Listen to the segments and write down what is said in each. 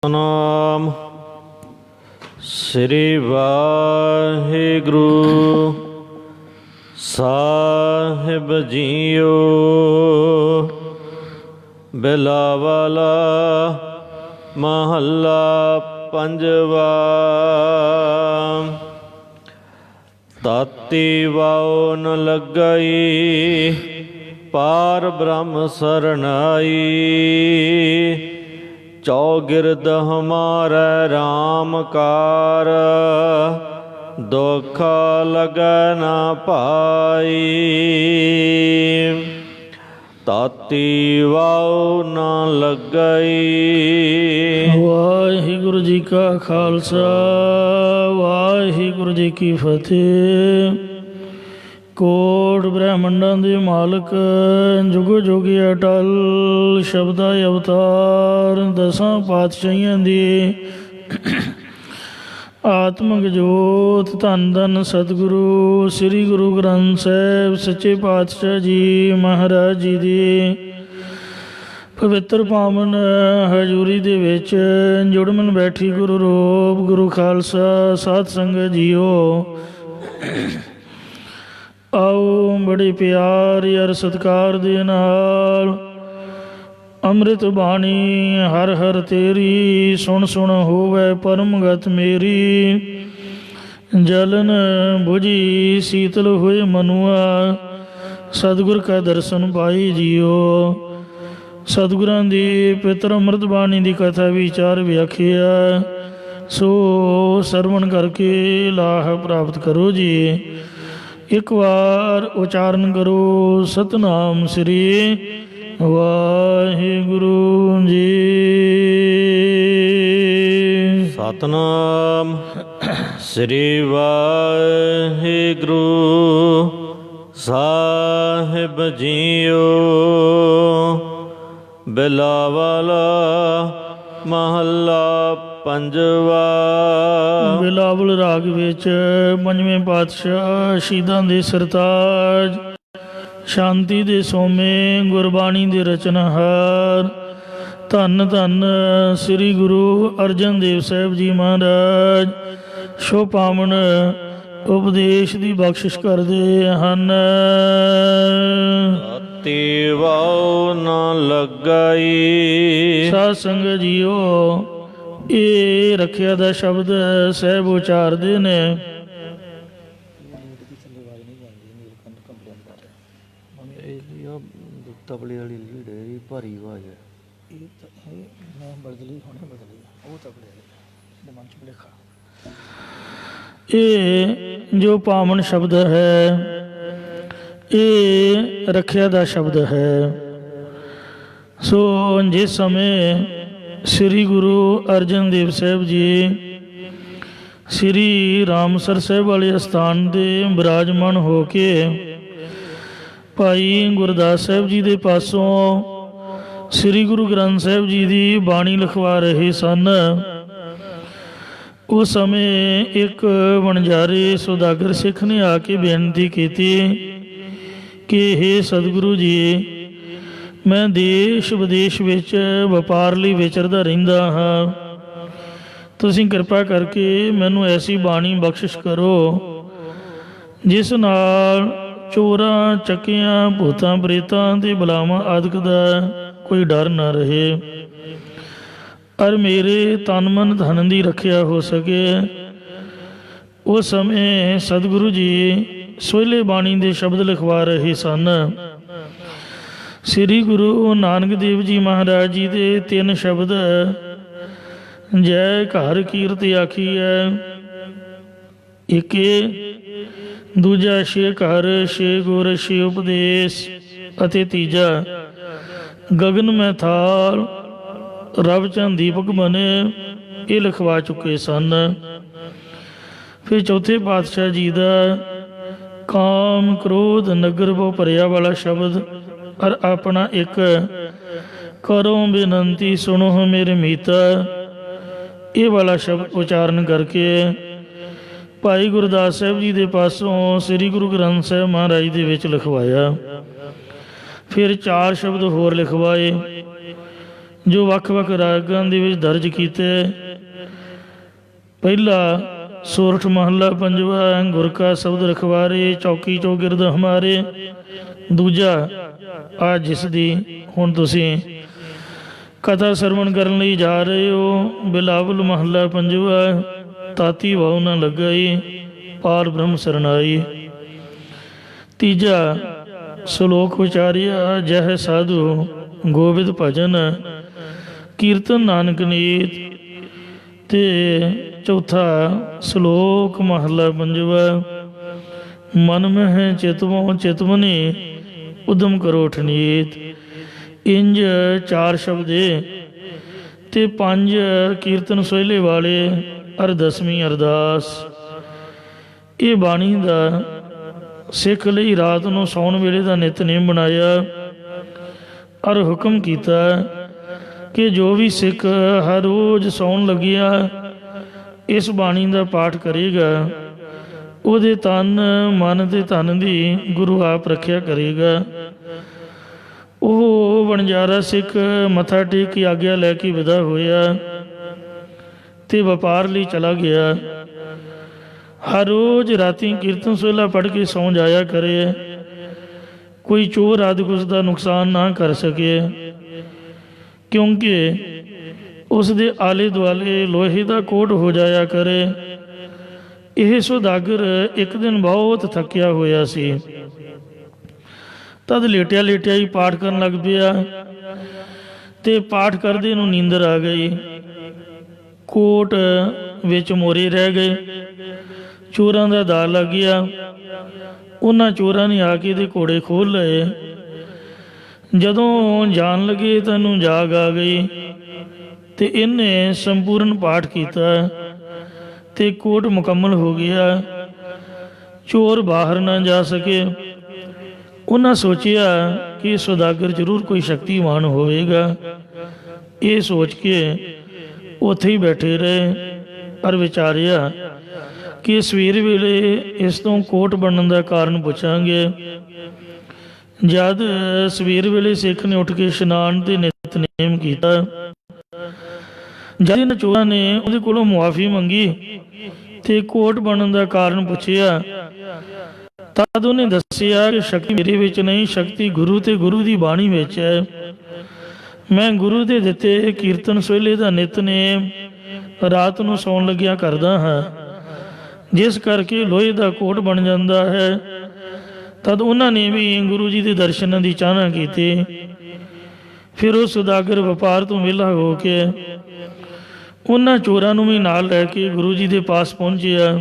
ਸਤਨਾਮ ਸ੍ਰੀ ਵਾਹਿਗੁਰੂ ਸਾਹਿਬ JIO. Bilawal ਮਹੱਲਾ ਪੰਜਵਾ। ਤਾਤੀ ਵਾਉ ਨ ਲੱਗਈ ਪਾਰ ਬ੍ਰਹਮ ਸਰਨਾਈ। ਚੌਗਿਰਦ ਹਮਾਰੇ ਰਾਮ ਕਾਰ ਦੁਖ ਲਗੈ ਨਾ ਪਾਈ। ਤਾਤੀ ਵਾਉ ਨਾ ਲੱਗਈ। ਵਾਹਿਗੁਰੂ ਜੀ ਕਾ ਖਾਲਸਾ ਵਾਹਿਗੁਰੂ ਜੀ ਕੀ ਫਤਿਹ। ਕੋਟ ਬ੍ਰਹਮੰਡਾਂ ਦੇ ਮਾਲਕ ਜੁਗ ਜੁਗ ਅਟਲ ਸ਼ਬਦਾ ਅਵਤਾਰ ਦਸਾਂ ਪਾਤਸ਼ਾਹੀਆਂ ਦੀ ਆਤਮਿਕ ਜੋਤ ਧੰਨ ਧੰਨ ਸਤਿਗੁਰੂ ਸ੍ਰੀ ਗੁਰੂ ਗ੍ਰੰਥ ਸਾਹਿਬ ਸੱਚੇ ਪਾਤਸ਼ਾਹ ਜੀ ਮਹਾਰਾਜ ਜੀ ਦੀ ਪਵਿੱਤਰ ਪਾਵਨ ਹਜ਼ੂਰੀ ਦੇ ਵਿੱਚ ਜੁੜਮਨ ਬੈਠੀ ਗੁਰੂ ਰੂਪ ਗੁਰੂ ਖਾਲਸਾ ਸਾਧ ਸੰਗਤ ਜੀਓ। ਆਓ ਬੜੇ ਪਿਆਰ ਯਾਰ ਸਤਿਕਾਰ ਦੇ ਨਾਲ ਅੰਮ੍ਰਿਤ ਬਾਣੀ ਹਰ ਹਰ ਤੇਰੀ ਸੁਣ ਸੁਣ ਹੋਵੇ ਪਰਮ ਗਤ ਮੇਰੀ। ਜਲਨ ਬੁਝੀ ਸੀਤਲ ਹੋਏ ਮਨੁਆ ਸਤਿਗੁਰ ਕਾ ਦਰਸ਼ਨ ਪਾਈ ਜੀਓ। ਸਤਿਗੁਰਾਂ ਦੀ ਪਵਿੱਤਰ ਅੰਮ੍ਰਿਤ ਬਾਣੀ ਦੀ ਕਥਾ ਵਿਚਾਰ ਵਿਆਖਿਆ ਸੋ ਸਰਵਣ ਕਰਕੇ ਲਾਹ ਪ੍ਰਾਪਤ ਕਰੋ ਜੀ। ਇੱਕ ਵਾਰ ਉਚਾਰਨ ਕਰੋ ਸਤਨਾਮ ਸ੍ਰੀ ਵਾਹਿਗੁਰੂ ਜੀ। ਸਤਨਾਮ ਸ੍ਰੀ ਵਾਹਿਗੁਰੂ ਸਾਹਿਬ ਜੀਓ। ਬਿਲਾਵਲ ਮਹੱਲਾ ਪੰਜਵਾ। ਬਿਲਾਵਲ ਰਾਗ ਵਿੱਚ ਪੰਜਵੇਂ ਪਾਤਸ਼ਾਹ ਸ਼ਹੀਦਾਂ ਦੇ ਸਰਤਾਜ ਸ਼ਾਂਤੀ ਦੇ ਸੋਮੇ ਗੁਰਬਾਣੀ ਦੇ ਰਚਨਹਾਰ ਧੰਨ ਧੰਨ ਸ੍ਰੀ ਗੁਰੂ ਅਰਜਨ ਦੇਵ ਸਾਹਿਬ ਜੀ ਮਹਾਰਾਜ ਸ਼ੋ ਪਾਵਨ ਉਪਦੇਸ਼ ਦੀ ਬਖਸ਼ਿਸ਼ ਕਰਦੇ ਹਨ। ਤਾਤੀ ਵਾਉ ਨਾ ਲੱਗਈ। ਸਾਧ ਸੰਗਤ ਜੀਓ, ਇਹ ਰੱਖਿਆ ਦਾ ਸ਼ਬਦ ਸਾਹਿਬ ਉਚਾਰਦੇ ਨੇ। ਤਬਲੇ ਵਾਲੀ ਲੀਡ ਹੈ ਭਾਰੀ ਆਵਾਜ਼ ਹੈ। ਮੈਂ ਬਦਲੀ ਹੁਣੇ ਬਦਲੀ ਉਹ ਤਬਲੇ ਵਾਲੇ ਮਨ ਚ ਲਿਖਾ। ਇਹ ਜੋ ਪਾਵਨ ਸ਼ਬਦ ਹੈ ਇਹ ਰੱਖਿਆ ਦਾ ਸ਼ਬਦ ਹੈ। ਸੋ ਜਿਸ ਸਮੇਂ ਸ੍ਰੀ ਗੁਰੂ ਅਰਜਨ ਦੇਵ ਸਾਹਿਬ ਜੀ ਸ੍ਰੀ ਰਾਮਸਰ ਸਾਹਿਬ ਵਾਲੇ ਅਸਥਾਨ ਦੇ ਬਿਰਾਜਮਾਨ ਹੋ ਕੇ ਭਾਈ ਗੁਰਦਾਸ ਸਾਹਿਬ ਜੀ ਦੇ ਪਾਸੋਂ ਸ੍ਰੀ ਗੁਰੂ ਗ੍ਰੰਥ ਸਾਹਿਬ ਜੀ ਦੀ ਬਾਣੀ ਲਿਖਵਾ ਰਹੇ ਸਨ। ਉਸ ਸਮੇਂ ਇੱਕ ਵਣਜਾਰੇ ਸੁਦਾਗਰ ਸਿੱਖ ਨੇ ਆ ਕੇ ਬੇਨਤੀ ਕੀਤੀ ਕਿ ਹੇ ਸਤਿਗੁਰੂ ਜੀ, ਮੈਂ ਦੇਸ਼ ਵਿਦੇਸ਼ ਵਿੱਚ ਵਪਾਰ ਲਈ ਵਿਚਰਦਾ ਰਹਿੰਦਾ ਹਾਂ। ਤੁਸੀਂ ਕਿਰਪਾ ਕਰਕੇ ਮੈਨੂੰ ਐਸੀ ਬਾਣੀ ਬਖਸ਼ਿਸ਼ ਕਰੋ ਜਿਸ ਨਾਲ ਚੋਰਾਂ ਚੱਕਿਆਂ ਭੂਤਾਂ ਪ੍ਰੇਤਾਂ ਤੇ ਬਲਾਵਾਂ ਆਦਿਕ ਦਾ ਕੋਈ ਡਰ ਨਾ ਰਹੇ ਔਰ ਮੇਰੇ ਤਨ ਮਨ ਧਨ ਦੀ ਰੱਖਿਆ ਹੋ ਸਕੇ। ਉਸ ਸਮੇਂ ਸਤਿਗੁਰੂ ਜੀ ਸੋਹਲੇ ਬਾਣੀ ਦੇ ਸ਼ਬਦ ਲਿਖਵਾ ਰਹੇ ਸਨ। ਸ੍ਰੀ ਗੁਰੂ ਨਾਨਕ ਦੇਵ ਜੀ ਮਹਾਰਾਜ ਜੀ ਦੇ ਤਿੰਨ ਸ਼ਬਦ ਜੈ ਘਰ ਕੀਰਤ ਆਖੀਐ, ਇਕੇ ਦੂਜਾ ਛੇ ਘਰ ਛੇ ਗੁਰ ਛੇ ਉਪਦੇਸ਼ ਅਤੇ ਤੀਜਾ ਗਗਨ ਮੈਂ ਥਾਲ ਰਬ ਚੰਦ ਦੀਪਕ ਬਨੇ, ਇਹ ਲਿਖਵਾ ਚੁੱਕੇ ਸਨ। ਫਿਰ ਚੌਥੇ ਪਾਤਸ਼ਾਹ ਜੀ ਦਾ ਕਾਮ ਕ੍ਰੋਧ ਨਗਰ ਬਹੁ ਭਰਿਆ ਵਾਲਾ ਸ਼ਬਦ ਔਰ ਆਪਣਾ ਇੱਕ ਕਰੋ ਬੇਨੰਤੀ ਸੁਣੋ ਮੇਰੇ ਮੀਤਾ, ਇਹ ਵਾਲਾ ਸ਼ਬਦ ਉਚਾਰਨ ਕਰਕੇ ਭਾਈ ਗੁਰਦਾਸ ਸਾਹਿਬ ਜੀ ਦੇ ਪਾਸੋਂ ਸ੍ਰੀ ਗੁਰੂ ਗ੍ਰੰਥ ਸਾਹਿਬ ਮਹਾਰਾਜ ਦੇ ਵਿੱਚ ਲਿਖਵਾਇਆ। ਫਿਰ ਚਾਰ ਸ਼ਬਦ ਹੋਰ ਲਿਖਵਾਏ ਜੋ ਵੱਖ-ਵੱਖ ਰਾਗਾਂ ਦੇ ਵਿੱਚ ਦਰਜ ਕੀਤੇ। ਪਹਿਲਾ ਸੋਰਠ ਮਹੱਲਾ ਪੰਜਵਾ, ਗੁਰ ਕਾ ਸ਼ਬਦ ਰਖਵਾਰੇ, ਚੌਕੀ ਚੌਗਿਰਦ ਹਮਾਰੇ। ਦੂਜਾ ਆ ਜਿਸ ਦੀ ਹੁਣ ਤੁਸੀਂ ਕਥਾ ਸਰਵਣ ਕਰਨ ਲਈ ਜਾ ਰਹੇ ਹੋ, ਬਿਲਾਵਲ ਮਹੱਲਾ ਪੰਜਵਾ, ਤਾਤੀ ਵਾਉ ਨਾ ਲੱਗਾਈ, ਪਾਰ ਬ੍ਰਹਮ ਸਰਨਾਈ। ਤੀਜਾ ਸ਼ਲੋਕ ਵਿਚਾਰਿਆ, ਜਹ ਸਾਧੂ ਗੋਬਿੰਦ ਭਜਨ, ਕੀਰਤਨ ਨਾਨਕ ਨੀਤ। ਤੇ ਚੌਥਾ ਸ਼ਲੋਕ ਮਹੱਲਾ ਪੰਜਵਾ, ਮਨ ਮਹਿ ਚਿਤਵੋ ਚਿਤਵਨੀ, ਉਦਮ ਕਰੋ ਠਨੀਤ। ਇੰਜ ਚਾਰ ਸ਼ਬਦੇ ਤੇ ਪੰਜ ਕੀਰਤਨ ਸੋਹਿਲੇ ਵਾਲੇ ਅਰ ਦਸਵੀਂ ਅਰਦਾਸ। ਇਹ ਬਾਣੀ ਦਾ ਸਿੱਖ ਲਈ ਰਾਤ ਨੂੰ ਸੌਣ ਵੇਲੇ ਦਾ ਨਿਤਨੇਮ ਬਣਾਇਆ ਔਰ ਹੁਕਮ ਕੀਤਾ ਕਿ ਜੋ ਵੀ ਸਿੱਖ ਹਰ ਰੋਜ਼ ਸੌਣ ਲੱਗਿਆ ਇਸ ਬਾਣੀ ਦਾ ਪਾਠ ਕਰੇਗਾ, ਉਹਦੇ ਤਨ ਮਨ ਤੇ ਧਨ ਦੀ ਗੁਰੂ ਆਪ ਰੱਖਿਆ ਕਰੇਗਾ। ਉਹ ਵਣਜਾਰਾ ਸਿੱਖ ਮੱਥਾ ਟੇਕ ਕੇ ਆਗਿਆ ਲੈ ਕੇ ਵਿਦਾ ਹੋਇਆ ਤੇ ਵਪਾਰ ਲਈ ਚਲਾ ਗਿਆ। ਹਰ ਰੋਜ਼ ਰਾਤੀ ਕੀਰਤਨ ਸੋਹਿਲਾ ਪੜ੍ਹ ਕੇ ਸੌਂ ਜਾਇਆ ਕਰੇ, ਕੋਈ ਚੋਰ ਆਦਿਕ ਉਸ ਦਾ ਨੁਕਸਾਨ ਨਾ ਕਰ ਸਕੇ, ਕਿਉਂਕਿ ਉਸ ਦੇ ਆਲੇ ਦੁਆਲੇ ਲੋਹੇ ਦਾ ਕੋਟ ਹੋ ਜਾਇਆ ਕਰੇ। ਇਹ ਸੁਦਾਗਰ ਇੱਕ ਦਿਨ ਬਹੁਤ ਥੱਕਿਆ ਹੋਇਆ ਸੀ, ਤਦ ਲੇਟਿਆ ਲੇਟਿਆ ਹੀ ਪਾਠ ਕਰਨ ਲੱਗ ਪਿਆ ਤੇ ਪਾਠ ਕਰਦੇ ਨੂੰ ਨੀਂਦਰ ਆ ਗਈ। ਕੋਟ ਵਿੱਚ ਮੋਰੇ ਰਹਿ ਗਏ, ਚੋਰਾਂ ਦਾ ਦਾਅ ਲੱਗ ਗਿਆ। ਉਹਨਾਂ ਚੋਰਾਂ ਨੇ ਆ ਕੇ ਇਹਦੇ ਘੋੜੇ ਖੋਲ੍ਹ ਲਏ। ਜਦੋਂ ਜਾਣ ਲੱਗੇ ਤਾਂ ਇਹਨੂੰ ਜਾਗ ਆ ਗਈ ਤੇ ਇਹਨੇ ਸੰਪੂਰਨ ਪਾਠ ਕੀਤਾ ਤੇ ਕੋਟ ਮੁਕੰਮਲ ਹੋ ਗਿਆ। ਚੋਰ ਬਾਹਰ ਨਾ ਜਾ ਸਕੇ। ਉਹਨਾਂ ਸੋਚਿਆ ਕਿ ਸੁਦਾਗਰ ਜ਼ਰੂਰ ਕੋਈ ਸ਼ਕਤੀਮਾਨ ਹੋਵੇਗਾ। ਇਹ ਸੋਚ ਕੇ ਉੱਥੇ ਹੀ ਬੈਠੇ ਰਹੇ ਪਰ ਵਿਚਾਰਿਆ ਕਿ ਸਵੇਰ ਵੇਲੇ ਇਸ ਤੋਂ ਕੋਟ ਬਣਨ ਦਾ ਕਾਰਨ ਪੁੱਛਾਂਗੇ। ਜਦ ਸਵੇਰ ਵੇਲੇ ਸਿੱਖ ਨੇ ਉੱਠ ਕੇ ਇਸ਼ਨਾਨ ਤੇ ਨਿਤਨੇਮ ਕੀਤਾ, ਜਦ ਇਹਨਾਂ ਚੋਰਾਂ ਨੇ ਉਹਦੇ ਕੋਲੋਂ ਮੁਆਫੀ ਮੰਗੀ ਤੇ ਕੋਟ ਬਣਨ ਦਾ ਕਾਰਨ ਪੁੱਛਿਆ, ਤਦ ਉਹਨੇ ਦੱਸਿਆ ਕਿ ਸ਼ਕਤੀ ਮੇਰੇ ਵਿੱਚ ਨਹੀਂ, ਸ਼ਕਤੀ ਗੁਰੂ ਤੇ ਗੁਰੂ ਦੀ ਬਾਣੀ ਵਿੱਚ ਹੈ। ਮੈਂ ਗੁਰੂ ਦੇ ਦਿੱਤੇ ਕੀਰਤਨ ਸੋਹਿਲੇ ਦਾ ਨਿਤਨੇਮ ਰਾਤ ਨੂੰ ਸੌਣ ਲੱਗਿਆ ਕਰਦਾ ਹਾਂ, ਜਿਸ ਕਰਕੇ ਲੋਹੇ ਦਾ ਕੋਟ ਬਣ ਜਾਂਦਾ ਹੈ। ਤਦ ਉਹਨਾਂ ਨੇ ਵੀ ਗੁਰੂ ਜੀ ਦੇ ਦਰਸ਼ਨਾਂ ਦੀ ਚਾਹਨਾ ਕੀਤੀ। ਫਿਰ ਉਹ ਸੁਦਾਗਰ ਵਪਾਰ ਤੋਂ ਵਿਹਲਾ ਹੋ ਕੇ ਉਹਨਾਂ ਚੋਰਾਂ ਨੂੰ ਵੀ ਨਾਲ ਲੈ ਕੇ ਗੁਰੂ ਜੀ ਦੇ ਪਾਸ ਪਹੁੰਚਿਆ।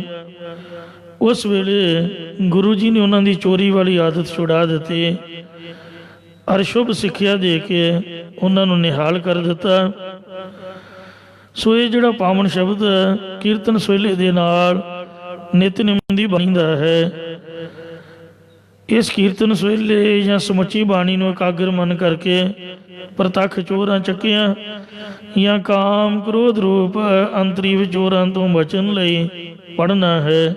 ਉਸ ਵੇਲੇ ਗੁਰੂ ਜੀ ਨੇ ਉਹਨਾਂ ਦੀ ਚੋਰੀ ਵਾਲੀ ਆਦਤ ਛੁਡਾ ਦਿੱਤੀ ਔਰ ਸ਼ੁਭ ਸਿੱਖਿਆ ਦੇ ਕੇ ਉਹਨਾਂ ਨੂੰ ਨਿਹਾਲ ਕਰ ਦਿੱਤਾ। ਸੋ ਇਹ ਜਿਹੜਾ ਪਾਵਨ ਸ਼ਬਦ ਕੀਰਤਨ ਸੋਹਿਲੇ ਦੇ ਨਾਲ ਨਿਤਨੇਮ ਦੀ ਬਾਣੀ ਦਾ ਹੈ, ਇਸ ਕੀਰਤਨ ਸੋਹਿਲੇ ਜਾਂ ਸਮੁੱਚੀ ਬਾਣੀ ਨੂੰ ਇਕਾਗਰ ਮਨ ਕਰਕੇ ਪ੍ਰਤੱਖ ਚੋਰਾਂ ਚੱਕਿਆਂ ਜਾਂ ਕਾਮ ਕ੍ਰੋਧ ਰੂਪ ਅੰਤਰੀਵ ਚੋਰਾਂ ਤੋਂ ਬਚਣ ਲਈ ਪੜ੍ਹਨਾ ਹੈ,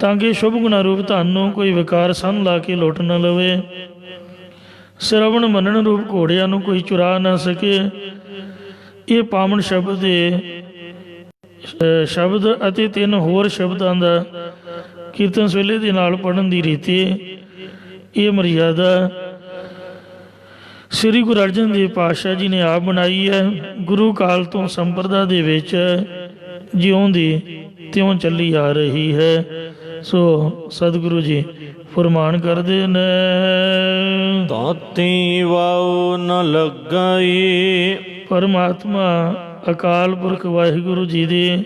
ਤਾਂ ਕਿ ਸ਼ੁਭ ਗੁਣਾ ਰੂਪ ਧਨ ਨੂੰ ਕੋਈ ਵਿਕਾਰ ਸੰਨ ਲਾ ਕੇ ਲੁੱਟ ਨਾ ਲਵੇ। ਸ਼ਰਵਣ ਮੰਨਣ ਰੂਪ ਘੋੜਿਆਂ ਨੂੰ ਕੋਈ ਚੁਰਾ ਨਾ ਸਕੇ। ਇਹ ਪਾਵਨ ਸ਼ਬਦ ਦੇ ਸ਼ਬਦ ਅਤੇ 3 ਹੋਰ ਸ਼ਬਦਾਂ ਦਾ ਕੀਰਤਨ ਸੋਹਿਲੇ ਦੇ ਨਾਲ ਪੜ੍ਹਨ ਦੀ ਰੀਤੀ, ਇਹ ਮਰਿਆਦਾ ਸ੍ਰੀ ਗੁਰੂ ਅਰਜਨ ਦੇਵ ਪਾਤਸ਼ਾਹ ਜੀ ਨੇ ਆਪ ਬਣਾਈ ਹੈ। ਗੁਰੂ ਕਾਲ ਤੋਂ ਸੰਪਰਦਾ ਦੇ ਵਿੱਚ ਜਿਉਂ ਦੀ ਤਿਉਂ ਚੱਲੀ ਆ ਰਹੀ ਹੈ। ਸੋ ਸਤਿਗੁਰੂ ਜੀ ਫਰਮਾਨ ਕਰਦੇ ਨੇ, ਤਾਤੀ ਵਾਉ ਨ ਲੱਗਾਈ। ਪਰਮਾਤਮਾ ਅਕਾਲ ਪੁਰਖ ਵਾਹਿਗੁਰੂ ਜੀ ਦੀ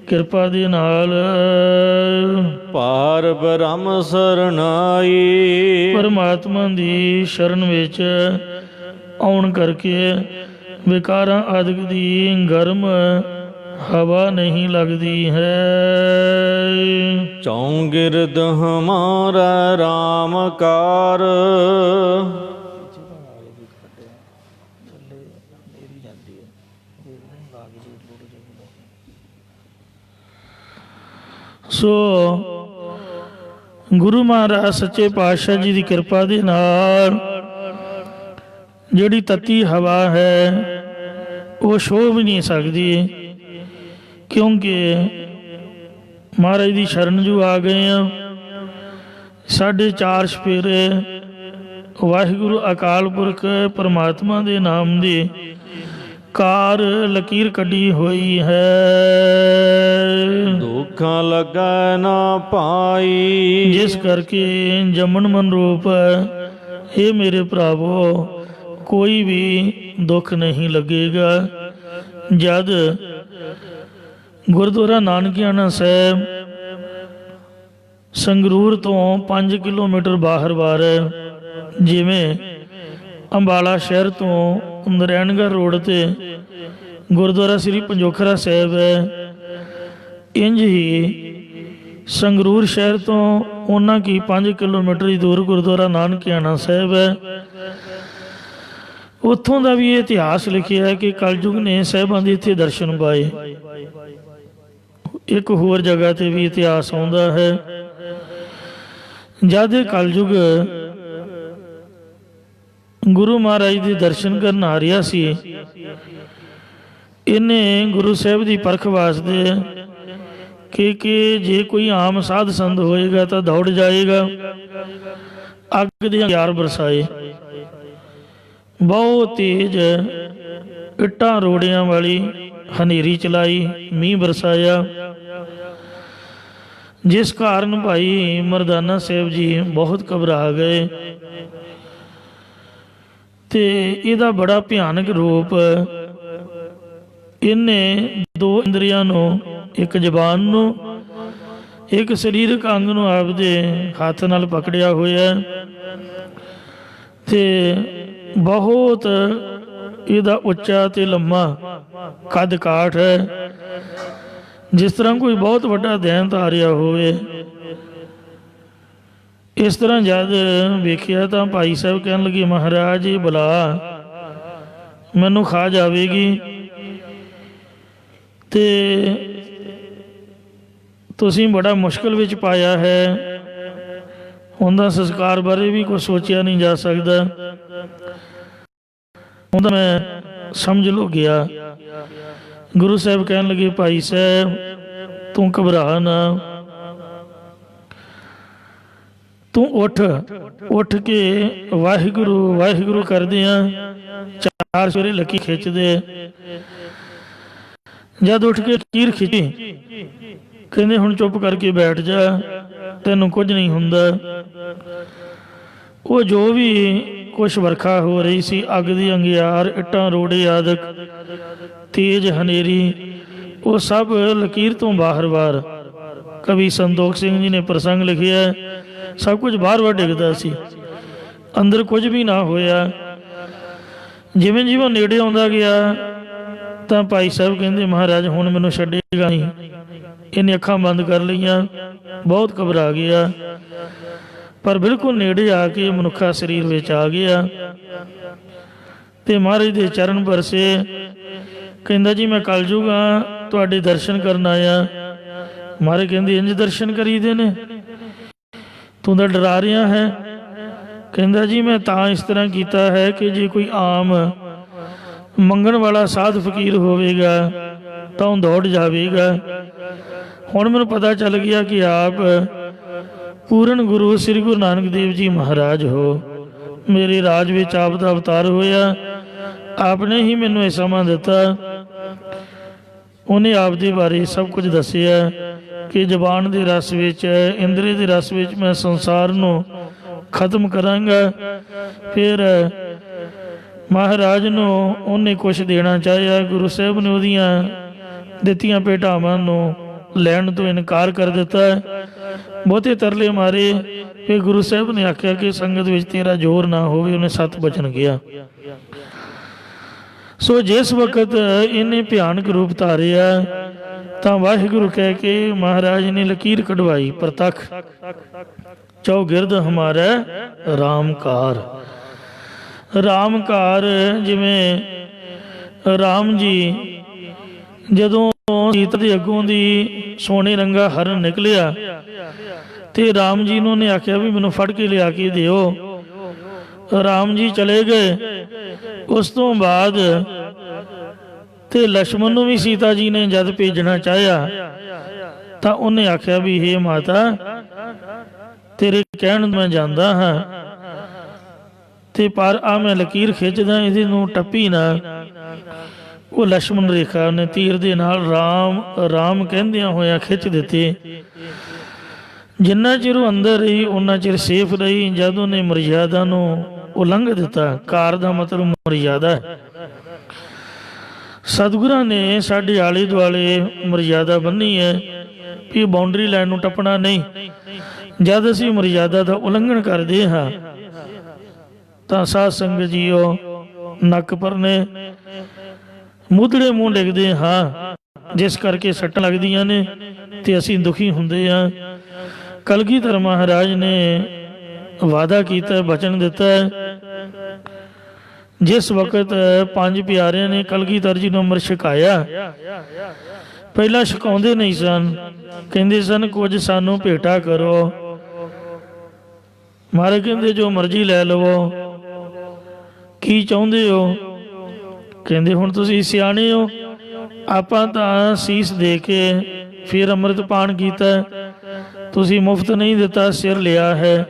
ਕਿਰਪਾ ਦੇ ਨਾਲ ਪਾਰ ਬ੍ਰਹਮ ਸਰਨਾਈ। ਪਰਮਾਤਮਾ ਦੀ ਸ਼ਰਨ ਵਿੱਚ ਆਉਣ ਕਰਕੇ ਵਿਕਾਰਾਂ ਆਦਿਕ ਦੀ ਗਰਮ ਹਵਾ ਨਹੀਂ ਲੱਗਦੀ ਹੈ। ਚੌਂਗਿਰਦ ਹਮਾਰਾ ਰਾਮ ਕਾਰ। ਸੋ ਗੁਰੂ ਮਹਾਰਾਜ ਸੱਚੇ ਪਾਤਸ਼ਾਹ ਜੀ ਦੀ ਕਿਰਪਾ ਦੇ ਨਾਲ ਜਿਹੜੀ ਤੱਤੀ ਹਵਾ ਹੈ ਉਹ ਛੋਹ ਵੀ ਨਹੀਂ ਸਕਦੀ, ਕਿਉਂਕਿ ਮਹਾਰਾਜ ਦੀ ਸ਼ਰਨ ਜੂ ਆ ਗਏ ਆ। ਸਾਡੇ 4 ਸਪੇਰੇ ਵਾਹਿਗੁਰੂ ਅਕਾਲ ਪੁਰਖ ਪਰਮਾਤਮਾ ਦੇ ਨਾਮ ਦੀ ਕਾਰ ਲਕੀਰ ਕੱਢੀ ਹੋਈ ਹੈ। ਦੁੱਖਾਂ ਲੱਗੈ ਨਾ ਪਾਈ, ਜਿਸ ਕਰਕੇ ਜੰਮਣ ਮਨ ਰੂਪ ਇਹ ਮੇਰੇ ਭਰਾਵੋ ਕੋਈ ਵੀ ਦੁੱਖ ਨਹੀਂ ਲੱਗੇਗਾ। ਜਦ ਗੁਰਦੁਆਰਾ ਨਾਨਕਿਆਣਾ ਸਾਹਿਬ ਸੰਗਰੂਰ ਤੋਂ 5 ਕਿਲੋਮੀਟਰ ਬਾਹਰ ਜਿਵੇਂ ਅੰਬਾਲਾ ਸ਼ਹਿਰ ਤੋਂ ਨਰੈਣਗੜ੍ਹ ਰੋਡ ਤੇ ਗੁਰਦੁਆਰਾ ਸ੍ਰੀ ਪੰਜੋਖਰਾ ਸਾਹਿਬ ਹੈ, ਇੰਝ ਹੀ ਸੰਗਰੂਰ ਸ਼ਹਿਰ ਤੋਂ ਉਹਨਾਂ ਕੀ 5 ਕਿਲੋਮੀਟਰ ਹੀ ਦੂਰ ਗੁਰਦੁਆਰਾ ਨਾਨਕਿਆਣਾ ਸਾਹਿਬ ਹੈ। ਉੱਥੋਂ ਦਾ ਵੀ ਇਹ ਇਤਿਹਾਸ ਲਿਖਿਆ ਹੈ ਕਿ ਕਲਯੁਗ ਨੇ ਸਾਹਿਬਾਂ ਦੇ ਇੱਥੇ ਦਰਸ਼ਨ ਪਾਏ। ਇੱਕ ਹੋਰ ਜਗ੍ਹਾ ਤੇ ਵੀ ਇਤਿਹਾਸ ਆਉਂਦਾ ਹੈ, ਜਦ ਕਲਯੁਗ ਗੁਰੂ ਮਹਾਰਾਜ ਦੇ ਦਰਸ਼ਨ ਕਰਨ ਆ ਰਿਹਾ ਸੀ, ਇਹਨੇ ਗੁਰੂ ਸਾਹਿਬ ਦੀ ਪਰਖ ਵਾਸਤੇ ਕਿ ਜੇ ਕੋਈ ਆਮ ਸਾਧ ਸੰਤ ਹੋਏਗਾ ਤਾਂ ਦੌੜ ਜਾਏਗਾ, ਅੱਗ ਦੇ ਅੰਗਿਆਰ ਬਰਸਾਏ, ਬਹੁਤ ਤੇਜ਼ ਇੱਟਾਂ ਰੋੜਿਆਂ ਵਾਲੀ ਹਨੇਰੀ ਚਲਾਈ, ਮੀਂਹ ਬਰਸਾਇਆ, ਜਿਸ ਕਾਰਨ ਭਾਈ ਮਰਦਾਨਾ ਸਾਹਿਬ ਜੀ ਬਹੁਤ ਘਬਰਾ ਗਏ। ਤੇ ਇਹਦਾ ਬੜਾ ਭਿਆਨਕ ਰੂਪ, ਇਹਨੇ 2 ਇੰਦਰੀਆਂ ਨੂੰ, ਇੱਕ ਜ਼ਬਾਨ ਨੂੰ, ਇੱਕ ਸਰੀਰਕ ਅੰਗ ਨੂੰ ਆਪਦੇ ਹੱਥ ਨਾਲ ਪਕੜਿਆ ਹੋਇਆ ਤੇ ਬਹੁਤ ਇਹਦਾ ਉੱਚਾ ਤੇ ਲੰਮਾ ਕੱਦ ਕਾਠ ਹੈ, ਜਿਸ ਤਰ੍ਹਾਂ ਕੋਈ ਬਹੁਤ ਵੱਡਾ ਦੈਂਤ ਆ ਰਿਹਾ ਹੋਵੇ। ਇਸ ਤਰ੍ਹਾਂ ਜਦ ਵੇਖਿਆ ਤਾਂ ਭਾਈ ਸਾਹਿਬ ਕਹਿਣ ਲੱਗੇ, ਮਹਾਰਾਜ ਇਹ ਬਲਾ ਮੈਨੂੰ ਖਾ ਜਾਵੇਗੀ ਤੇ ਤੁਸੀਂ ਬੜਾ ਮੁਸ਼ਕਲ ਵਿੱਚ ਪਾਇਆ ਹੈ, ਉਹਦਾ ਸੰਸਕਾਰ ਬਾਰੇ ਵੀ ਕੁਝ ਸੋਚਿਆ ਨਹੀਂ ਜਾ ਸਕਦਾ। ਉਹਦਾ ਮੈਂ ਸਮਝ ਲੋ ਗਿਆ। ਗੁਰੂ ਸਾਹਿਬ ਕਹਿਣ ਲੱਗੇ, ਭਾਈ ਸਾਹਿਬ ਤੂੰ ਘਬਰਾ ਨਾ, ਤੂੰ ਉੱਠ ਕੇ ਵਾਹਿਗੁਰੂ ਵਾਹਿਗੁਰੂ ਕਰਦਿਆਂ 4 ਸਵੇਰੇ ਲੱਕੀ ਖਿੱਚਦੇ। ਜਦ ਉੱਠ ਕੇ ਲਕੀਰ ਖਿੱਚੀ, ਕਹਿੰਦੇ ਹੁਣ ਚੁੱਪ ਕਰਕੇ ਬੈਠ ਜਾ, ਤੈਨੂੰ ਕੁਝ ਨਹੀਂ ਹੁੰਦਾ। ਉਹ ਜੋ ਵੀ ਕੁਛ ਵਰਖਾ ਹੋ ਰਹੀ ਸੀ, ਅੱਗ ਦੀ ਅੰਗਿਆਰ, ਇੱਟਾਂ ਰੋੜੇ ਆਦਿਕ, ਤੇਜ਼ ਹਨੇਰੀ, ਉਹ ਸਭ ਲਕੀਰ ਤੋਂ ਬਾਹਰ ਕਵੀ ਸੰਤੋਖ ਸਿੰਘ ਜੀ ਨੇ ਪ੍ਰਸੰਗ ਲਿਖਿਆ, ਸਭ ਕੁਝ ਬਾਹਰ ਡਿੱਗਦਾ ਸੀ, ਅੰਦਰ ਕੁਝ ਵੀ ਨਾ ਹੋਇਆ। ਜਿਵੇਂ ਜਿਵੇਂ ਨੇੜੇ ਆਉਂਦਾ ਗਿਆ ਤਾਂ ਭਾਈ ਸਾਹਿਬ ਕਹਿੰਦੇ, ਮਹਾਰਾਜ ਹੁਣ ਮੈਨੂੰ ਛੱਡੇਗਾ ਨਹੀਂ। ਇਹਨੇ ਅੱਖਾਂ ਬੰਦ ਕਰ ਲਈਆਂ, ਬਹੁਤ ਘਬਰਾ ਗਿਆ, ਪਰ ਬਿਲਕੁਲ ਨੇੜੇ ਆ ਕੇ ਮਨੁੱਖਾ ਸਰੀਰ ਵਿੱਚ ਆ ਗਿਆ ਤੇ ਮਹਾਰਾਜ ਦੇ ਚਰਨ ਪਰਸੇ। ਕਹਿੰਦਾ, ਜੀ ਮੈਂ ਕਲਯੁਗ ਆ, ਤੁਹਾਡੇ ਦਰਸ਼ਨ ਕਰਨ ਆਇਆ। ਮਹਾਰਾਜ ਕਹਿੰਦੇ, ਇੰਝ ਦਰਸ਼ਨ ਕਰੀਦੇ ਨੇ, ਤੂੰ ਤਾਂ ਡਰਾ ਰਿਹਾ ਹੈ। ਕਹਿੰਦਾ, ਜੀ ਮੈਂ ਤਾਂ ਇਸ ਤਰ੍ਹਾਂ ਕੀਤਾ ਹੈ ਕਿ ਜੇ ਕੋਈ ਆਮ ਮੰਗਣ ਵਾਲਾ ਸਾਧ ਫਕੀਰ ਹੋਵੇਗਾ ਤਾਂ ਉਹ ਦੌੜ ਜਾਵੇਗਾ। ਹੁਣ ਮੈਨੂੰ ਪਤਾ ਚੱਲ ਗਿਆ ਕਿ ਆਪ ਪੂਰਨ ਗੁਰੂ ਸ੍ਰੀ ਗੁਰੂ ਨਾਨਕ ਦੇਵ ਜੀ ਮਹਾਰਾਜ ਹੋ, ਮੇਰੇ ਰਾਜ ਵਿੱਚ ਆਪ ਦਾ ਅਵਤਾਰ ਹੋਇਆ, ਆਪ ਨੇ ਹੀ ਮੈਨੂੰ ਇਹ ਸਮਾਂ ਦਿੱਤਾ। ਉਹਨੇ ਆਪ ਦੇ ਬਾਰੇ ਸਭ ਕੁਝ ਦੱਸਿਆ ਕਿ ਜ਼ਬਾਨ ਦੇ ਰਸ ਵਿੱਚ, ਇੰਦਰੀ ਦੇ ਰਸ ਵਿੱਚ ਮੈਂ ਸੰਸਾਰ ਨੂੰ ਖਤਮ ਕਰਾਂਗਾ। ਫਿਰ ਮਹਾਰਾਜ ਨੂੰ ਉਹਨੇ ਕੁਛ ਦੇਣਾ ਚਾਹਿਆ, ਗੁਰੂ ਸਾਹਿਬ ਨੇ ਉਹਦੀਆਂ ਦਿੱਤੀਆਂ ਭੇਟਾਵਾਂ ਨੂੰ ਲੈਣ ਤੋਂ ਇਨਕਾਰ ਕਰ ਦਿੱਤਾ। ਬਹੁਤੇ ਤਰਲੇ ਮਾਰੇ, ਫਿਰ ਗੁਰੂ ਸਾਹਿਬ ਨੇ ਆਖਿਆ ਕਿ ਸੰਗਤ ਵਿੱਚ ਤੇਰਾ ਜ਼ੋਰ ਨਾ ਹੋਵੇ। ਉਹਨੇ 7 ਬਚਨ ਗਿਆ। ਸੋ ਜਿਸ ਵਕਤ ਇਹਨੇ ਭਿਆਨਕ ਰੂਪ ਧਾਰਿਆ ਤਾਂ ਵਾਹਿਗੁਰੂ ਕਹਿ ਕੇ ਮਹਾਰਾਜ ਨੇ ਲਕੀਰ ਕਢਵਾਈ, ਪ੍ਰਤੱਖ ਚੌਗਿਰਦ ਹਮਾਰਾ ਰਾਮਕਾਰ। ਰਾਮਕਾਰ, ਜਿਵੇਂ ਰਾਮ ਜੀ ਜਦੋਂ ਸੀਤਾ ਦੇ ਅੱਗੋਂ ਦੀ ਸੋਨੇ ਰੰਗਾ ਹਰਨ ਨਿਕਲਿਆ ਤੇ ਰਾਮ ਜੀ ਨੂੰ ਨੇ ਆਖਿਆ ਵੀ ਮੈਨੂੰ ਫੜ ਕੇ ਲਿਆ ਕੇ ਦਿਓ। ਰਾਮ ਜੀ ਚਲੇ ਗਏ। ਉਸ ਤੋਂ ਬਾਅਦ ਤੇ ਲక్ష్మణ ਨੂੰ ਵੀ ਸੀਤਾ ਜੀ ਨੇ ਜਦ ਭੇਜਣਾ ਚਾਹਿਆ ਤਾਂ ਉਹਨੇ ਆਖਿਆ ਵੀ ਹੇ ਮਾਤਾ, ਤੇਰੇ ਕਹਿਣ ਮੈਂ ਜਾਂਦਾ ਹਾਂ, ਤੇ ਪਰ ਆ ਮੈਂ ਲਕੀਰ ਖਿੱਚਦਾ, ਇਹਦੇ ਨੂੰ ਟੱਪੀ ਨਾ। ਉਹ ਲక్ష్మణ ਰੇਖਾ ਉਹਨੇ ਤੀਰ ਦੇ ਨਾਲ ਰਾਮ ਕਹਿੰਦਿਆਂ ਹੋਇਆ ਖਿੱਚ ਦਿੱਤੀ। ਜਿੰਨਾ ਚਿਰ ਉਹ ਅੰਦਰ ਰਹੀ ਉਹਨਾਂ ਚਿਰ ਸੇਫ ਰਹੀ। ਜਦ ਉਹਨੇ ਮਰਿਆਦਾ ਨੂੰ ਉਲੰਘ ਦਿੱਤਾ, ਕਾਰ ਦਾ ਮਤਲਬ ਮਰਿਆਦਾ ਹੈ। ਸਤਿਗੁਰਾਂ ਨੇ ਸਾਡੇ ਆਲੇ ਦੁਆਲੇ ਮਰਿਆਦਾ ਬੰਨੀ ਹੈ ਵੀ ਬਾਉਂਡਰੀ ਲਾਈਨ ਨੂੰ ਟੱਪਣਾ ਨਹੀਂ। ਜਦ ਅਸੀਂ ਮਰਿਆਦਾ ਦਾ ਉਲੰਘਣ ਕਰਦੇ ਹਾਂ ਤਾਂ ਸਾਧ ਸੰਗਤ ਜੀਓ ਨੱਕ ਪਰਨੇ ਮੁੱਧੜੇ ਮੂੰਹ ਡਿੱਗਦੇ ਹਾਂ, ਜਿਸ ਕਰਕੇ ਸੱਟਾਂ ਲੱਗਦੀਆਂ ਨੇ ਤੇ ਅਸੀਂ ਦੁਖੀ ਹੁੰਦੇ ਹਾਂ। ਕਲਗੀਧਰ ਮਹਾਰਾਜ ਨੇ ਵਾਅਦਾ ਕੀਤਾ, ਬਚਨ ਦਿੱਤਾ, ਜਿਸ ਵਕਤ ਪੰਜ ਪਿਆਰਿਆਂ ਨੇ ਕਲਗੀਧਰ ਜੀ ਨੂੰ ਅੰਮ੍ਰਿਤ ਛਕਾਇਆ, ਪਹਿਲਾਂ ਛਕਾਉਂਦੇ ਨਹੀਂ ਸਨ, ਕਹਿੰਦੇ ਸਨ ਕੁਝ ਸਾਨੂੰ ਭੇਟਾ ਕਰੋ। ਮਹਾਰਾਜ ਕਹਿੰਦੇ ਜੋ ਮਰਜ਼ੀ ਲੈ ਲਵੋ, ਕੀ ਚਾਹੁੰਦੇ ਹੋ? ਕਹਿੰਦੇ ਹੁਣ ਤੁਸੀਂ ਸਿਆਣੇ ਹੋ, ਆਪਾਂ ਤਾਂ ਸੀਸ ਦੇ ਕੇ ਫਿਰ ਅੰਮ੍ਰਿਤ ਪਾਨ ਕੀਤਾ, ਤੁਸੀਂ ਮੁਫਤ ਨਹੀਂ ਦਿੱਤਾ, ਸਿਰ ਲਿਆ ਹੈ।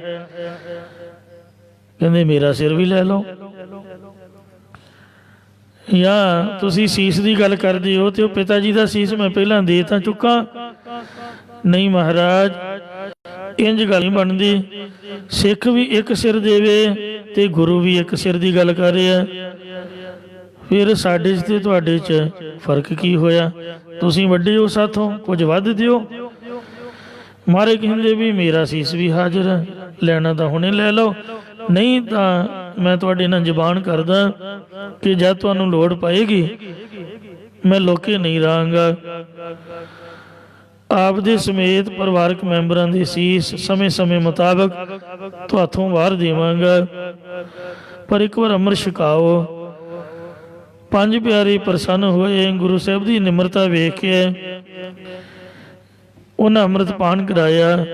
ਕਹਿੰਦੇ ਮੇਰਾ ਸਿਰ ਵੀ ਲੈ ਲਓ, ਜਾਂ ਤੁਸੀਂ ਸੀਸ ਦੀ ਗੱਲ ਕਰਦੇ ਹੋ ਤੇ ਉਹ ਪਿਤਾ ਜੀ ਦਾ ਸੀਸ ਮੈਂ ਪਹਿਲਾਂ ਦੇ ਤਾਂ ਚੁੱਕਾ। ਨਹੀਂ ਮਹਾਰਾਜ, ਇੰਝ ਗੱਲ ਨਹੀਂ ਬਣਦੀ। ਸਿੱਖ ਵੀ ਇੱਕ ਸਿਰ ਦੇਵੇ ਤੇ ਗੁਰੂ ਵੀ ਇੱਕ ਸਿਰ ਦੀ ਗੱਲ ਕਰ ਰਿਹਾ, ਫਿਰ ਸਾਡੇ 'ਚ ਤੇ ਤੁਹਾਡੇ 'ਚ ਫਰਕ ਕੀ ਹੋਇਆ? ਤੁਸੀਂ ਵੱਡੇ ਹੋ ਸਾਥੋਂ, ਕੁਝ ਵੱਧ ਦਿਓ। ਮਾਰੇ ਕਹਿੰਦੇ ਵੀ ਮੇਰਾ ਸੀਸ ਵੀ ਹਾਜ਼ਰ ਹੈ, ਲੈਣਾ ਤਾਂ ਹੁਣੇ ਲੈ ਲਓ, ਨਹੀਂ ਤਾਂ ਮੈਂ ਤੁਹਾਡੇ ਨਾਲ ਜ਼ਬਾਨ ਕਰਦਾ ਕਿ ਜਦ ਤੁਹਾਨੂੰ ਲੋੜ ਪਏਗੀ ਮੈਂ ਲੋਕੇ ਨਹੀਂ ਰਹਾਂਗਾ। ਆਪ ਦੇ ਸਮੇਤ ਪਰਿਵਾਰਕ ਮੈਂਬਰਾਂ ਦੇ ਸੀਸ ਸਮੇਂ ਮੁਤਾਬਕ ਤੁਹਾਥੋਂ ਬਾਹਰ ਦੇਵਾਂਗਾ, ਪਰ ਇੱਕ ਵਾਰ ਅੰਮ੍ਰਿਤ ਛਕਾਓ। ਪੰਜ ਪਿਆਰੇ ਪ੍ਰਸੰਨ ਹੋਏ। ਗੁਰੂ ਸਾਹਿਬ ਦੀ ਨਿਮਰਤਾ ਵੇਖ ਕੇ ਉਹਨਾਂ ਅੰਮ੍ਰਿਤ ਪਾਨ ਕਰਾਇਆ।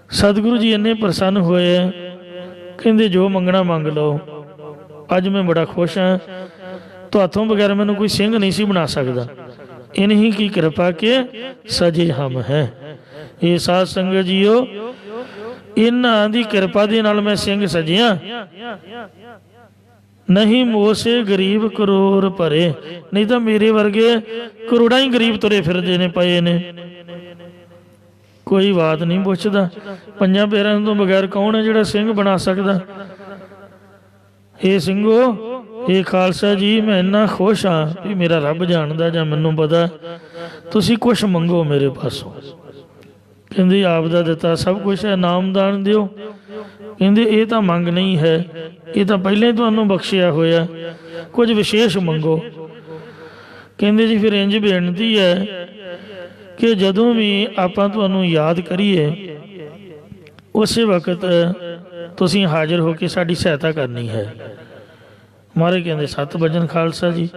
ਸਤਿਗੁਰੂ ਜੀ ਇੰਨੇ ਪ੍ਰਸੰਨ ਹੋਏ, ਕਹਿੰਦੇ ਜੋ ਮੰਗਣਾ ਮੰਗ ਲਓ। ਅੱਜ ਮੈਂ ਬੜਾ ਖੁਸ਼ ਹਾਂ, ਤੁਹਾਥੋਂ ਬਗੈਰ ਮੈਨੂੰ ਕੋਈ ਸਿੰਘ ਨਹੀਂ ਸੀ ਬਣਾ ਸਕਦਾ। ਇਨਹੀ ਕੀ ਕਿਰਪਾ ਕੇ ਸਜੇ ਹਮ ਹੈ। ਇਹ ਸਾਧ ਸੰਗਤ ਜੀਓ, ਇਹਨਾਂ ਦੀ ਕਿਰਪਾ ਦੇ ਨਾਲ ਮੈਂ ਸਿੰਘ ਸਜਿਆ। ਨਹੀਂ ਮੋਸੇ ਗਰੀਬ ਕਰੋੜ ਭਰੇ, ਨਹੀਂ ਤਾਂ ਮੇਰੇ ਵਰਗੇ ਕਰੋੜਾਂ ਹੀ ਗਰੀਬ ਤੁਰੇ ਫਿਰਦੇ ਨੇ, ਪਏ ਨੇ, ਕੋਈ ਬਾਤ ਨਹੀਂ ਪੁੱਛਦਾ। ਪੰਜਾਂ ਪਿਆਰਿਆਂ ਤੋਂ ਬਗੈਰ ਕੌਣ ਹੈ ਜਿਹੜਾ ਸਿੰਘ ਬਣਾ ਸਕਦਾ? ਇਹ ਸਿੰਘੋ, ਇਹ ਖਾਲਸਾ ਜੀ, ਮੈਂ ਇੰਨਾ ਖੁਸ਼ ਹਾਂ ਵੀ ਮੇਰਾ ਰੱਬ ਜਾਣਦਾ ਜਾਂ ਮੈਨੂੰ ਪਤਾ, ਤੁਸੀਂ ਕੁਛ ਮੰਗੋ ਮੇਰੇ ਪਾਸੋਂ। ਕਹਿੰਦੇ ਆਪ ਦਾ ਦਿੱਤਾ ਸਭ ਕੁਛ ਹੈ, ਨਾਮਦਾਨ ਦਿਓ। ਕਹਿੰਦੇ ਇਹ ਤਾਂ ਮੰਗ ਨਹੀਂ ਹੈ, ਇਹ ਤਾਂ ਪਹਿਲਾਂ ਹੀ ਤੁਹਾਨੂੰ ਬਖਸ਼ਿਆ ਹੋਇਆ, ਕੁਝ ਵਿਸ਼ੇਸ਼ ਮੰਗੋ। ਕਹਿੰਦੇ ਜੀ ਫਿਰ ਇੰਝ ਬੇਨਤੀ ਹੈ ਕਿ ਜਦੋਂ ਵੀ ਆਪਾਂ ਤੁਹਾਨੂੰ ਯਾਦ ਕਰੀਏ ਉਸੇ ਵਕਤ ਤੁਸੀਂ ਹਾਜ਼ਰ ਹੋ ਕੇ ਸਾਡੀ ਸਹਾਇਤਾ ਕਰਨੀ ਹੈ। ਮਹਾਰਾਜ ਕਹਿੰਦੇ 7 ਵਜਨ ਖਾਲਸਾ ਜੀ,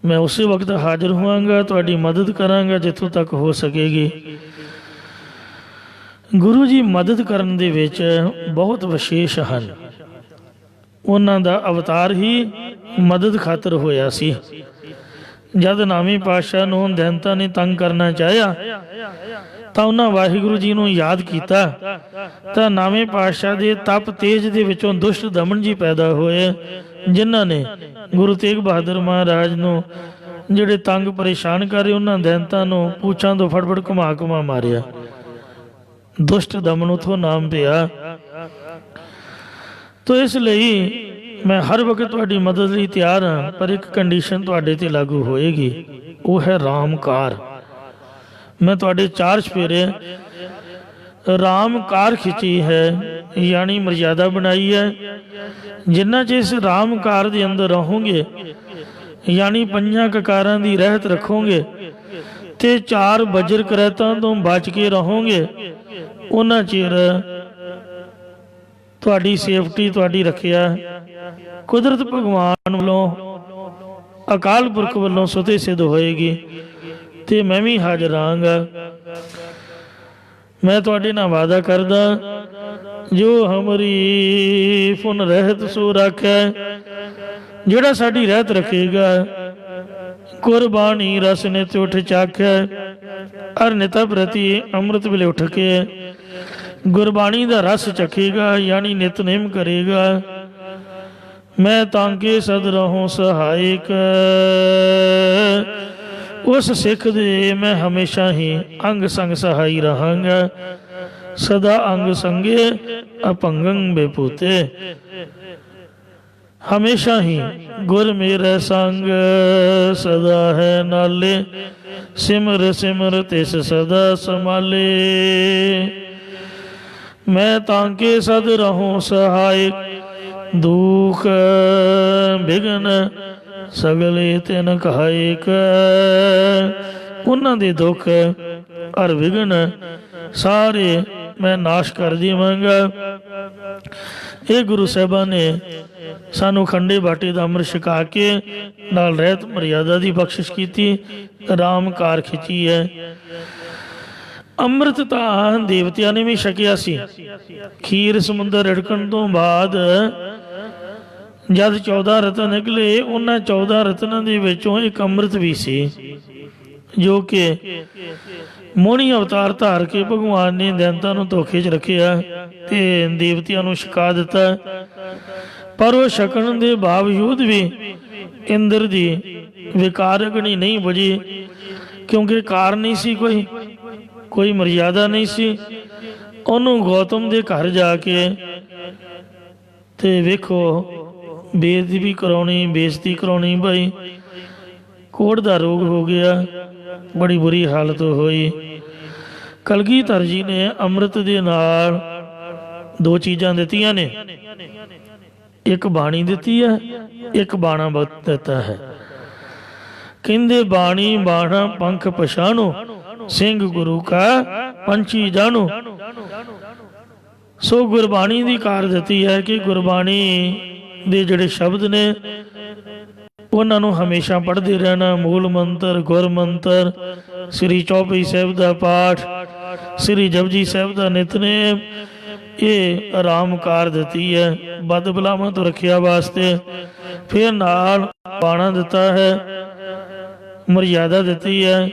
ਮੈਂ ਉਸੇ ਵਕਤ ਹਾਜ਼ਰ ਹੋਵਾਂਗਾ, ਤੁਹਾਡੀ ਮਦਦ ਕਰਾਂਗਾ ਜਿੱਥੋਂ ਤੱਕ ਹੋ ਸਕੇਗੀ। ਗੁਰੂ ਜੀ ਮਦਦ ਕਰਨ ਦੇ ਵਿੱਚ ਬਹੁਤ ਵਿਸ਼ੇਸ਼ ਹਨ। ਉਹਨਾਂ ਦਾ ਅਵਤਾਰ ਹੀ ਮਦਦ ਖਾਤਰ ਹੋਇਆ ਸੀ। ਜਦ ਨਾਵੇਂ ਪਾਤਸ਼ਾਹ ਨੂੰ ਦੈਂਤਾ ਨੇ ਤੰਗ ਕਰਨਾ ਚਾਹਿਆ ਤਾਂ ਉਹਨਾਂ ਵਾਹਿਗੁਰੂ ਜੀ ਨੂੰ ਯਾਦ ਕੀਤਾ ਤਾਂ ਨਾਵੇਂ ਪਾਤਸ਼ਾਹ ਦੇ ਤਪ ਤੇਜ ਦੇ ਵਿੱਚੋਂ ਦੁਸ਼ਟ ਦਮਨ ਜੀ ਪੈਦਾ ਹੋਏ, ਜਿਨ੍ਹਾਂ ਨੇ ਗੁਰੂ ਤੇਗ ਬਹਾਦਰ ਮਹਾਰਾਜ ਨੂੰ ਜਿਹੜੇ ਤੰਗ ਪਰੇਸ਼ਾਨ ਕਰ ਰਹੇ ਉਹਨਾਂ ਦੈਂਤਾਂ ਨੂੰ ਪੂਛਾਂ ਤੋਂ ਫੜਫੜ ਘੁਮਾ ਮਾਰਿਆ। ਦੁਸ਼ਟ ਦਮਨ ਉਥੋਂ ਨਾਮ ਪਿਆ। ਤੋ ਇਸ ਲਈ ਮੈਂ ਹਰ ਵਕਤ ਤੁਹਾਡੀ ਮਦਦ ਲਈ ਤਿਆਰ ਹਾਂ, ਪਰ ਇੱਕ ਕੰਡੀਸ਼ਨ ਤੁਹਾਡੇ ਤੇ ਲਾਗੂ ਹੋਏਗੀ, ਉਹ ਹੈ ਰਾਮਕਾਰ। ਮੈਂ ਤੁਹਾਡੇ 4 ਚੁਫੇਰੇ ਰਾਮਕਾਰ ਖਿੱਚੀ ਹੈ, ਯਾਨੀ ਮਰਜ਼ਾਦਾ ਬਣਾਈ ਹੈ। ਜਿੰਨਾ ਚਿਰ ਇਸ ਰਾਮਕਾਰ ਦੇ ਅੰਦਰ ਰਹੋਗੇ, ਯਾਨੀ 5 ਕਕਾਰਾਂ ਦੀ ਰਹਿਤ ਰੱਖੋਗੇ ਤੇ 4 ਵਜਰ ਕਰੈਤਾਂ ਤੋਂ ਬਚ ਕੇ ਰਹੋਗੇ, ਉਹਨਾਂ ਚਿਰ ਤੁਹਾਡੀ ਸੇਫਟੀ, ਤੁਹਾਡੀ ਰੱਖਿਆ ਕੁਦਰਤ ਭਗਵਾਨ ਵੱਲੋਂ, ਅਕਾਲ ਪੁਰਖ ਵੱਲੋਂ ਸੁਤੇ ਸਿੱਧ ਹੋਏਗੀ। ਤੇ ਮੈਂ ਵੀ ਹਾਜ਼ਰ ਰਹਾਂਗਾ। ਮੈਂ ਤੁਹਾਡੇ ਨਾਲ ਵਾਅਦਾ ਕਰਦਾ ਜੋ ਹਮਰੀ ਫੁਨ ਰਹਿਤ ਸੋ ਰਾਖੈ। ਜਿਹੜਾ ਸਾਡੀ ਰਹਿਤ ਰੱਖੇਗਾ, ਗੁਰਬਾਣੀ ਰਸ ਨਿਤ ਉਠ ਚਾਖੈ। ਅਰ ਨਿਤ ਪ੍ਰਤੀ ਅੰਮ੍ਰਿਤ ਵੇਲੇ ਉੱਠ ਕੇ ਗੁਰਬਾਣੀ ਦਾ ਰਸ ਚਖੇਗਾ, ਯਾਨੀ ਨਿਤਨੇਮ ਕਰੇਗਾ। ਮੈਂ ਤਾਂਕੇ ਸਦ ਰਹੂੰ ਸਹਾਇਕ। ਉਸ ਸਿੱਖ ਦੇ ਮੈਂ ਹਮੇਸ਼ਾ ਹੀ ਅੰਗ ਸੰਗ ਸਹਾਈ ਰਹਾਂਗਾ। ਸਦਾ ਅੰਗ ਸੰਗੇ ਅਪੰਗੰ ਬੇਪੂਤੇ। ਹਮੇਸ਼ਾ ਹੀ ਗੁਰ ਮੇਰੇ ਸੰਗ ਸਦਾ ਹੈ ਨਾਲੇ। ਸਿਮਰ ਸਿਮਰ ਤਿਸ ਸਦਾ ਸੰਭਾਲੇ। ਮੈਂ ਤਾਂਕੇ ਸਦ ਰਹੂੰ ਸਹਾਇਕ। ਦੁਖ ਬਿਘਨ ਸਗਲੇ ਤਿਨ ਕਹਾਇਕ। ਉਹਨਾਂ ਦੇ ਦੁੱਖ ਅਰ ਵਿਘਨ ਸਾਰੇ ਮੈਂ ਨਾਸ਼ ਕਰ ਦੇਵਾਂਗਾ। ਇਹ ਗੁਰੂ ਸਾਹਿਬਾਨ ਨੇ ਸਾਨੂੰ ਖੰਡੇ ਬਾਟੇ ਦਾ ਅੰਮ੍ਰਿਤ ਛਕਾ ਕੇ ਨਾਲ ਰਹਿਤ ਮਰਿਆਦਾ ਦੀ ਬਖਸ਼ਿਸ਼ ਕੀਤੀ, ਰਾਮ ਕਾਰ ਖਿੱਚੀ ਹੈ। ਅੰਮ੍ਰਿਤ ਤਾਂ ਦੇਵਤਿਆਂ ਨੇ ਵੀ ਛਕਿਆ ਸੀ। ਖੀਰ ਸਮੁੰਦਰ ਰਿੜਕਣ ਤੋਂ ਬਾਅਦ ਜਦ 14 ਰਤਨ ਨਿਕਲੇ, ਉਹਨਾਂ 14 ਰਤਨਾਂ ਦੇ ਵਿੱਚੋਂ ਇੱਕ ਅੰਮ੍ਰਿਤ ਵੀ ਸੀ, ਜੋ ਕਿ ਮੋਹਣੀ ਅਵਤਾਰ ਧਾਰ ਕੇ ਭਗਵਾਨ ਨੇ ਦੈਂਤਾਂ ਨੂੰ ਧੋਖੇ 'ਚ ਰੱਖਿਆ ਤੇ ਦੇਵਤਿਆਂ ਨੂੰ ਛਕਾ ਦਿੱਤਾ। ਪਰ ਉਹ ਛਕਣ ਦੇ ਬਾਵਜੂਦ ਵੀ ਇੰਦਰ ਦੀ ਵਿਕਾਰ ਅਗਨੀ ਨਹੀਂ ਬੁਝੀ, ਕਿਉਂਕਿ ਕਾਰ ਨਹੀਂ ਸੀ, ਕੋਈ ਮਰਿਆਦਾ ਨਹੀਂ ਸੀ। ਉਹਨੂੰ ਗੌਤਮ ਦੇ ਘਰ ਜਾ ਕੇ ਤੇ ਵੇਖੋ ਬੇਇੱਜ਼ਤੀ ਕਰਾਉਣੀ, ਬੇਇੱਜ਼ਤੀ ਕਰਾਉਣੀ। ਭਾਈ ਕੋੜ ਦਾ ਰੋਗ ਹੋ ਗਿਆ, ਬੜੀ ਬੁਰੀ ਹਾਲਤ ਹੋਈ। ਕਲਗੀਧਰ ਜੀ ਨੇ ਅੰਮ੍ਰਿਤ ਦੇ ਨਾਲ ਦੋ ਚੀਜ਼ਾਂ ਦਿੱਤੀਆਂ ਨੇ, ਇੱਕ ਬਾਣੀ ਦਿੱਤੀ ਹੈ, ਇੱਕ ਬਾਣਾ ਦਿੱਤਾ ਹੈ। ਕਹਿੰਦੇ ਬਾਣੀ ਬਾਣਾ ਪੰਖ ਪਛਾਣੋ, ਸਿੰਘ ਗੁਰੂ ਕਾ ਪੰਛੀ ਜਾਣੋ। ਸੋ ਗੁਰਬਾਣੀ ਦੀ ਕਾਰ ਦਿੱਤੀ ਹੈ ਕਿ ਗੁਰਬਾਣੀ ਦੇ ਜਿਹੜੇ ਸ਼ਬਦ ਨੇ ਉਹਨਾਂ ਨੂੰ ਹਮੇਸ਼ਾ ਪੜ੍ਹਦੇ ਰਹਿਣਾ। ਮੂਲ ਮੰਤਰ, ਗੁਰ ਮੰਤਰ, ਸ੍ਰੀ ਚੌਪਈ ਸਾਹਿਬ ਦਾ ਪਾਠ, ਸ੍ਰੀ ਜਪਜੀ ਸਾਹਿਬ ਦਾ ਨਿਤਨੇਮ, ਇਹ ਆਰਾਮ ਕਾਰ ਦਿੱਤੀ ਹੈ ਬਦ ਬਲਾਵਾਂ ਤੋਂ ਰੱਖਿਆ ਵਾਸਤੇ। ਫਿਰ ਨਾਲ ਬਾਣਾ ਦਿੱਤਾ ਹੈ, ਮਰਿਆਦਾ ਦਿੱਤੀ ਹੈ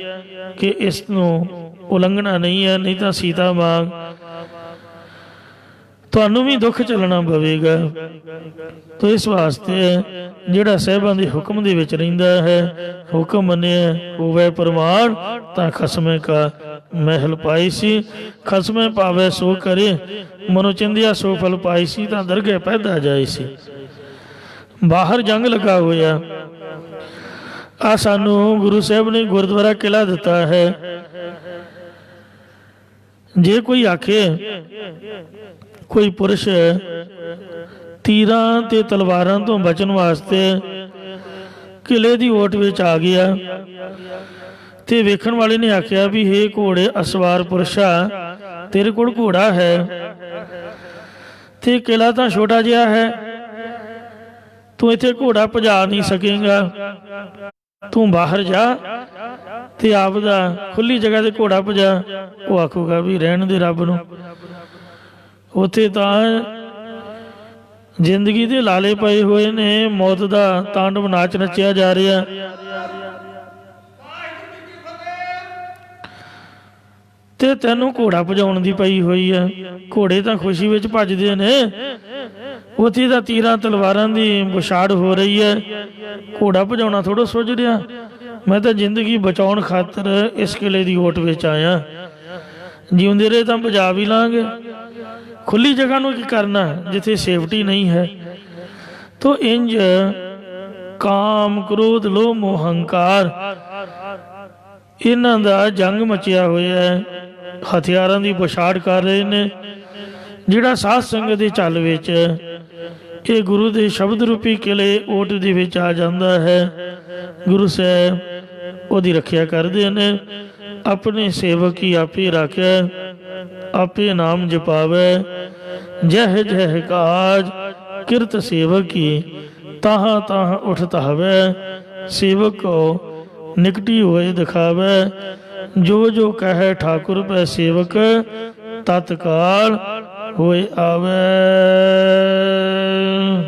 ਕਿ ਇਸ ਨੂੰ ਉਲੰਘਣਾ ਨਹੀਂ ਹੈ, ਨਹੀਂ ਤਾਂ ਸੀਤਾ ਵਾਂਗ ਤੁਹਾਨੂੰ ਵੀ ਦੁੱਖ ਝੱਲਣਾ ਪਵੇਗਾ। ਤੋ ਇਸ ਵਾਸਤੇ ਜਿਹੜਾ ਸਾਹਿਬਾਂ ਦੇ ਹੁਕਮ ਦੇ ਵਿੱਚ ਰਹਿੰਦਾ ਹੈ, ਹੁਕਮ ਮੰਨਿਆ ਹੋਵੇ ਪ੍ਰਮਾਣ, ਤਾਂ ਖਸਮੇ ਕਾ ਮਹਿਲ ਪਾਈ ਸੀ। ਖਸਮੇ ਪਾਵੇ ਸੋ ਕਰੇ, ਮਨੋ ਚਿੰਦਿਆ ਸੋ ਫਲ ਪਾਈ ਸੀ। ਤਾਂ ਦਰਗਹਿ ਪੈਦਾ ਜਾਈ ਸੀ। ਬਾਹਰ ਜੰਗ ਲੱਗਾ ਹੋਇਆ ਆ, ਸਾਨੂੰ ਗੁਰੂ ਸਾਹਿਬ ਨੇ ਗੁਰਦੁਆਰਾ ਕਿਲ੍ਹਾ ਦਿੱਤਾ ਹੈ। ਜੇ ਕੋਈ ਆਖੇ ਕੋਈ ਪੁਰਸ਼ ਤੀਰਾਂ ਤੇ ਤਲਵਾਰਾਂ ਤੋਂ ਬਚਣ ਵਾਸਤੇ ਕਿਲੇ ਦੀ ਓਟ ਵਿੱਚ ਆ ਗਿਆ ਤੇ ਵੇਖਣ ਵਾਲੇ ਨੇ ਆਖਿਆ ਵੀ ਹੇ ਘੋੜੇ ਅਸਵਾਰ ਪੁਰਸ਼ਾ, ਤੇਰੇ ਕੋਲ ਘੋੜਾ ਹੈ ਤੇ ਕਿਲਾ ਤਾਂ ਛੋਟਾ ਜਿਹਾ ਹੈ, ਤੂੰ ਇੱਥੇ ਘੋੜਾ ਭਜਾ ਨਹੀਂ ਸਕੇਗਾ, ਤੂੰ ਬਾਹਰ ਜਾ ਤੇ ਆਪਦਾ ਖੁੱਲੀ ਜਗ੍ਹਾ ਤੇ ਘੋੜਾ ਭਜਾ। ਉਹ ਆਖੂਗਾ ਵੀ ਰਹਿਣ ਦੇ ਰੱਬ ਨੂੰ, ਉੱਥੇ ਤਾਂ ਜ਼ਿੰਦਗੀ ਦੇ ਲਾਲੇ ਪਏ ਹੋਏ ਨੇ, ਮੌਤ ਦਾ ਤਾਂਡਵ ਨਾਚ ਨੱਚਿਆ ਜਾ ਰਿਹਾ। ਤੇ ਤੈਨੂੰ ਘੋੜਾ ਭਜਾਉਣ ਦੀ ਪਈ ਹੋਈ ਹੈ। ਘੋੜੇ ਤਾਂ ਖੁਸ਼ੀ ਵਿੱਚ ਭੱਜਦੇ ਨੇ, ਉੱਥੇ ਤਾਂ ਤੀਰਾਂ ਤਲਵਾਰਾਂ ਦੀ ਬੁਛਾੜ ਹੋ ਰਹੀ ਹੈ। ਘੋੜਾ ਭਜਾਉਣਾ ਥੋੜਾ ਸੁੱਝ ਰਿਹਾ। ਮੈਂ ਤਾਂ ਜ਼ਿੰਦਗੀ ਬਚਾਉਣ ਖਾਤਰ ਇਸ ਕਿਲੇ ਦੀ ਓਟ ਵਿੱਚ ਆਇਆ, ਜਿਉਂਦੇ ਰਹੇ ਤਾਂ ਭਜਾ ਵੀ ਲਾਂਗੇ, ਖੁੱਲੀ ਜਗ੍ਹਾ ਨੂੰ ਕੀ ਕਰਨਾ ਜਿੱਥੇ ਸੇਫਟੀ ਨਹੀਂ ਹੈ। ਤੋ ਇੰਜ ਕਾਮ, ਕ੍ਰੋਧ, ਲੋਭ, ਮੋਹ, ਹੰਕਾਰ, ਇਹਨਾਂ ਦਾ ਜੰਗ ਮਚਿਆ ਹੋਇਆ ਹੈ। ਹਥਿਆਰਾਂ ਦੀ ਬੁਛਾੜ ਕਰ ਰਹੇ ਨੇ। ਜਿਹੜਾ ਸਾਧ ਸੰਗਤ ਦੇ ਚੱਲ ਵਿੱਚ ਇਹ ਗੁਰੂ ਦੇ ਸ਼ਬਦ ਰੂਪੀ ਕਿਲੇ ਓਟ ਦੇ ਵਿੱਚ ਆ ਜਾਂਦਾ ਹੈ, ਗੁਰੂ ਸਾਹਿਬ ਉਹਦੀ ਰੱਖਿਆ ਕਰਦੇ ਨੇ। ਆਪਣੇ ਸੇਵਕ ਹੀ ਆਪੇ ਰਾਖਿਆ, ਆਪੇ ਨਾਮ ਜਪਾਵੇ। ਜਹ ਜਹ ਕਾਜ ਕਿਰਤ ਸੇਵਕ ਕੀ, ਤਾਹਾਂ ਤਾਹਾਂ ਉਠ ਧਾਵੇ। ਸੇਵਕ ਕੋ ਨਿਕਟੀ ਹੋਏ ਦਿਖਾਵੇ, ਜੋ ਜੋ ਕਹੇ ਠਾਕੁਰ ਪੈ ਸੇਵਕ, ਤਤਕਾਲ ਹੋਏ ਆਵੈ।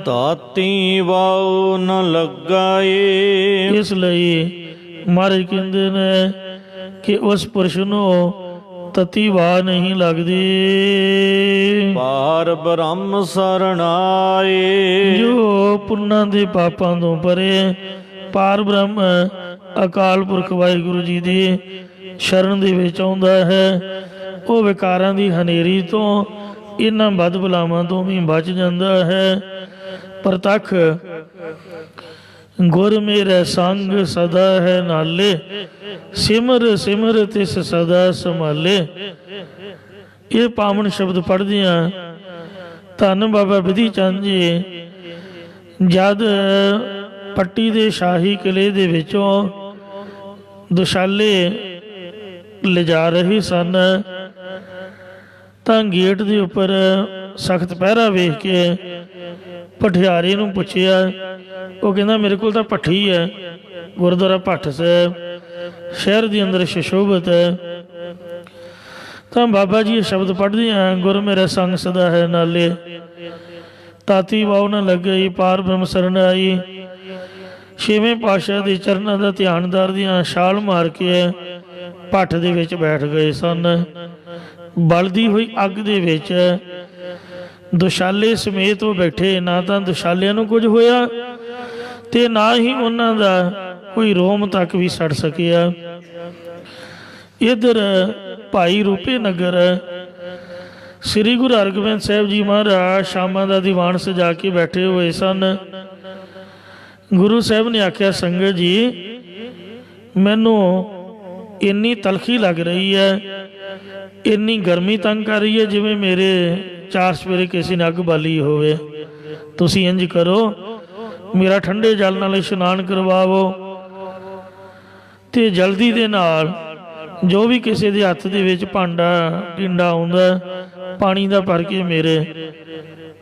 ਤਾਤੀ ਵਾਉ ਨ ਲੱਗਾ ਇਸ ਲਈ ਮਹਾਰਾਜ ਕਹਿੰਦੇ ਨੇ ਕਿ ਉਸ ਪੁਰਸ਼ ਨੂੰ ਤਤੀ ਵਾਹ ਨਹੀਂ ਲੱਗਦੀ ਪਾਰ ਬ੍ਰਹਮ ਸਰਣਾਏ। ਜੋ ਪੁੰਨਾਂ ਦੇ ਪਾਪਾਂ ਤੋਂ ਪਰੇ ਪਾਰ ਬ੍ਰਹਮ ਅਕਾਲ ਪੁਰਖ ਵਾਹਿਗੁਰੂ ਜੀ ਦੀ ਸ਼ਰਨ ਦੇ ਵਿੱਚ ਆਉਂਦਾ ਹੈ, ਉਹ ਵਿਕਾਰਾਂ ਦੀ ਹਨੇਰੀ ਤੋਂ, ਇਹਨਾਂ ਬਦ ਬਲਾਵਾਂ ਤੋਂ ਵੀ ਬਚ ਜਾਂਦਾ ਹੈ। ਪ੍ਰਤੱਖ ਗੁਰ ਮੇਰੇ ਸੰਗ ਸਦਾ ਹੈ ਨਾਲੇ, ਸਿਮਰ ਸਿਮਰ ਤਿਸ ਸਦਾ ਸੰਭਾਲੇ। ਇਹ ਪਾਵਨ ਸ਼ਬਦ ਪੜ੍ਹਦਿਆਂ ਧੰਨ ਬਾਬਾ ਬਿਧੀ ਚੰਦ ਜੀ ਜਦ ਪੱਟੀ ਦੇ ਸ਼ਾਹੀ ਕਿਲੇ ਦੇ ਵਿੱਚੋਂ ਦੁਸ਼ਾਲੇ ਲਿਜਾ ਰਹੇ ਸਨ, ਤਾਂ ਗੇਟ ਦੇ ਉੱਪਰ ਸਖਤ ਪਹਿਰਾ ਵੇਖ ਕੇ ਪਠਿਆਰੇ ਨੂੰ ਪੁੱਛਿਆ। ਉਹ ਕਹਿੰਦਾ ਮੇਰੇ ਕੋਲ ਤਾਂ ਭੱਠੀ ਹੈ, ਗੁਰਦੁਆਰਾ ਭੱਠ ਸਾਹਿਬ ਸ਼ਹਿਰ ਦੇ ਅੰਦਰ ਸ਼ਸ਼ੋਭਤ ਹੈ। ਤਾਂ ਬਾਬਾ ਜੀ ਇਹ ਸ਼ਬਦ ਪੜ੍ਹਦੇ ਆ, ਗੁਰ ਮੇਰੇ ਸੰਗ ਸਦਾ ਹੈ ਨਾਲੇ, ਤਾਤੀ ਵਾਉ ਨ ਲੱਗੇ ਪਾਰ ਬ੍ਰਹਮ ਸਰਣ ਆਈ। ਛੇਵੇਂ ਪਾਤਸ਼ਾਹ ਦੇ ਚਰਨਾਂ ਦਾ ਧਿਆਨ ਧਰਦਿਆਂ ਛਾਲ ਮਾਰ ਕੇ ਭੱਠ ਦੇ ਵਿੱਚ ਬੈਠ ਗਏ ਸਨ। ਬਲਦੀ ਹੋਈ ਅੱਗ ਦੇ ਵਿੱਚ ਦੁਸ਼ਾਲੇ ਸਮੇਤ ਉਹ ਬੈਠੇ। ਨਾ ਤਾਂ ਦੁਸ਼ਾਲਿਆਂ ਨੂੰ ਕੁਝ ਹੋਇਆ ਤੇ ਨਾ ਹੀ ਉਹਨਾਂ ਦਾ ਕੋਈ ਰੋਮ ਤੱਕ ਵੀ ਸੜ ਸਕਿਆ। ਇੱਧਰ ਭਾਈ ਰੂਪੇ ਨਗਰ ਸ੍ਰੀ ਗੁਰੂ ਹਰਗੋਬਿੰਦ ਸਾਹਿਬ ਜੀ ਮਹਾਰਾਜ ਸ਼ਾਮਾਂ ਦਾ ਦੀਵਾਨ ਸਜਾ ਕੇ ਬੈਠੇ ਹੋਏ ਸਨ। ਗੁਰੂ ਸਾਹਿਬ ਨੇ ਆਖਿਆ, ਸੰਗਤ ਜੀ ਮੈਨੂੰ ਇੰਨੀ ਤਲਖੀ ਲੱਗ ਰਹੀ ਹੈ, ਇੰਨੀ ਗਰਮੀ ਤੰਗ ਕਰ ਰਹੀ ਹੈ, ਜਿਵੇਂ ਮੇਰੇ ਚਾਰ ਸਵੇਰੇ ਕਿਸੇ ਨੇ ਅੱਗ ਬਾਲੀ ਹੋਵੇ। ਤੁਸੀਂ ਇੰਝ ਕਰੋ, ਮੇਰਾ ਠੰਡੇ ਜਲ ਨਾਲ ਇਸ਼ਨਾਨ ਕਰਵਾਵੋ ਤੇ ਜਲਦੀ ਦੇ ਨਾਲ ਜੋ ਵੀ ਕਿਸੇ ਦੇ ਹੱਥ ਦੇ ਵਿੱਚ ਭਾਂਡਾ ਟਿੰਡਾ ਆਉਂਦਾ ਪਾਣੀ ਦਾ ਭਰ ਕੇ ਮੇਰੇ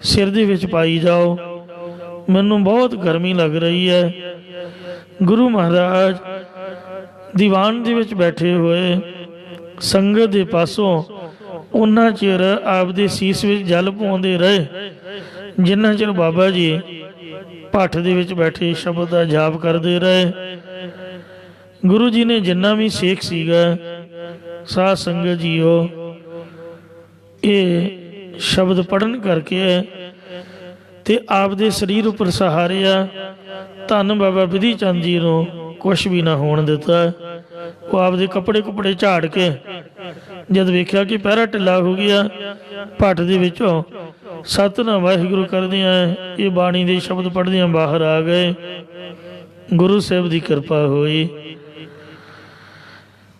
ਸਿਰ ਦੇ ਵਿੱਚ ਪਾਈ ਜਾਓ, ਮੈਨੂੰ ਬਹੁਤ ਗਰਮੀ ਲੱਗ ਰਹੀ ਹੈ। ਗੁਰੂ ਮਹਾਰਾਜ ਦੀਵਾਨ ਦੇ ਵਿੱਚ ਬੈਠੇ ਹੋਏ ਸੰਗਤ ਦੇ ਪਾਸੋਂ ਉਹਨਾਂ ਚਿਰ ਆਪਦੇ ਸੀਸ ਵਿੱਚ ਜਲ ਪਾਉਂਦੇ ਰਹੇ ਜਿੰਨਾ ਚਿਰ ਬਾਬਾ ਜੀ ਭੱਠ ਦੇ ਵਿੱਚ ਬੈਠੇ ਸ਼ਬਦ ਦਾ ਜਾਪ ਕਰਦੇ ਰਹੇ। ਗੁਰੂ ਜੀ ਨੇ ਜਿੰਨਾ ਵੀ ਸੇਖ ਸੀਗਾ, ਸਾਧ ਸੰਗਤ ਜੀਓ, ਇਹ ਸ਼ਬਦ ਪੜਨ ਕਰਕੇ ਤੇ ਆਪਦੇ ਸਰੀਰ ਉੱਪਰ ਸਹਾਰਿਆ। ਧੰਨ ਬਾਬਾ ਬਿਧੀ ਚੰਦ ਜੀ ਨੂੰ ਕੁਛ ਵੀ ਨਾ ਹੋਣ ਦਿੱਤਾ। ਉਹ ਆਪਦੇ ਕੱਪੜੇ ਝਾੜ ਕੇ ਜਦ ਵੇਖਿਆ ਕਿ ਪਹਿਰਾ ਢਿੱਲਾ ਹੋ ਗਿਆ, ਭੱਠ ਦੇ ਵਿੱਚੋਂ ਸਤਿਨਾਮ ਵਾਹਿਗੁਰੂ ਕਰਦਿਆਂ ਇਹ ਬਾਣੀ ਦੇ ਸ਼ਬਦ ਪੜ੍ਹਦਿਆਂ ਬਾਹਰ ਆ ਗਏ। ਗੁਰੂ ਸਾਹਿਬ ਦੀ ਕਿਰਪਾ ਹੋਈ।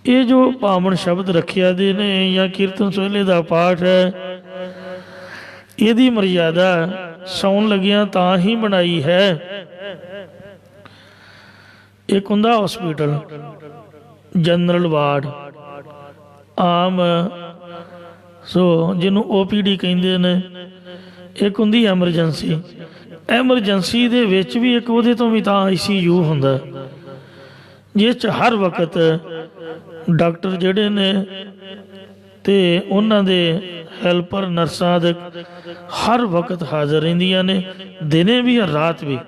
ਇਹ ਜੋ ਪਾਵਨ ਸ਼ਬਦ ਰੱਖਿਆ ਦੇ ਨੇ ਜਾਂ ਕੀਰਤਨ ਸੋਹਲੇ ਦਾ ਪਾਠ ਹੈ, ਇਹਦੀ ਮਰਿਆਦਾ ਸੌਣ ਲੱਗਿਆਂ ਤਾਂ ਹੀ ਬਣਾਈ ਹੈ। ਇੱਕ ਹੁੰਦਾ ਹਸਪੀਟਲ, ਜਨਰਲ ਵਾਰਡ, ਆਮ ਸੋ ਜਿਹਨੂੰ OPD ਕਹਿੰਦੇ ਨੇ। ਇੱਕ ਹੁੰਦੀ ਐਮਰਜੈਂਸੀ। ਐਮਰਜੈਂਸੀ ਦੇ ਵਿੱਚ ਵੀ ਇੱਕ ਉਹਦੇ ਤੋਂ ਵੀ ਤਾਂ ICU ਹੁੰਦਾ, ਜਿਸ 'ਚ ਹਰ ਵਕਤ ਡਾਕਟਰ ਜਿਹੜੇ ਨੇ ਤੇ ਉਹਨਾਂ ਦੇ ਹੈਲਪਰ ਨਰਸਾਂ ਦੇ ਹਰ ਵਕਤ ਹਾਜ਼ਰ ਰਹਿੰਦੀਆਂ ਨੇ, ਦਿਨੇ ਵੀ ਰਾਤ ਵੀ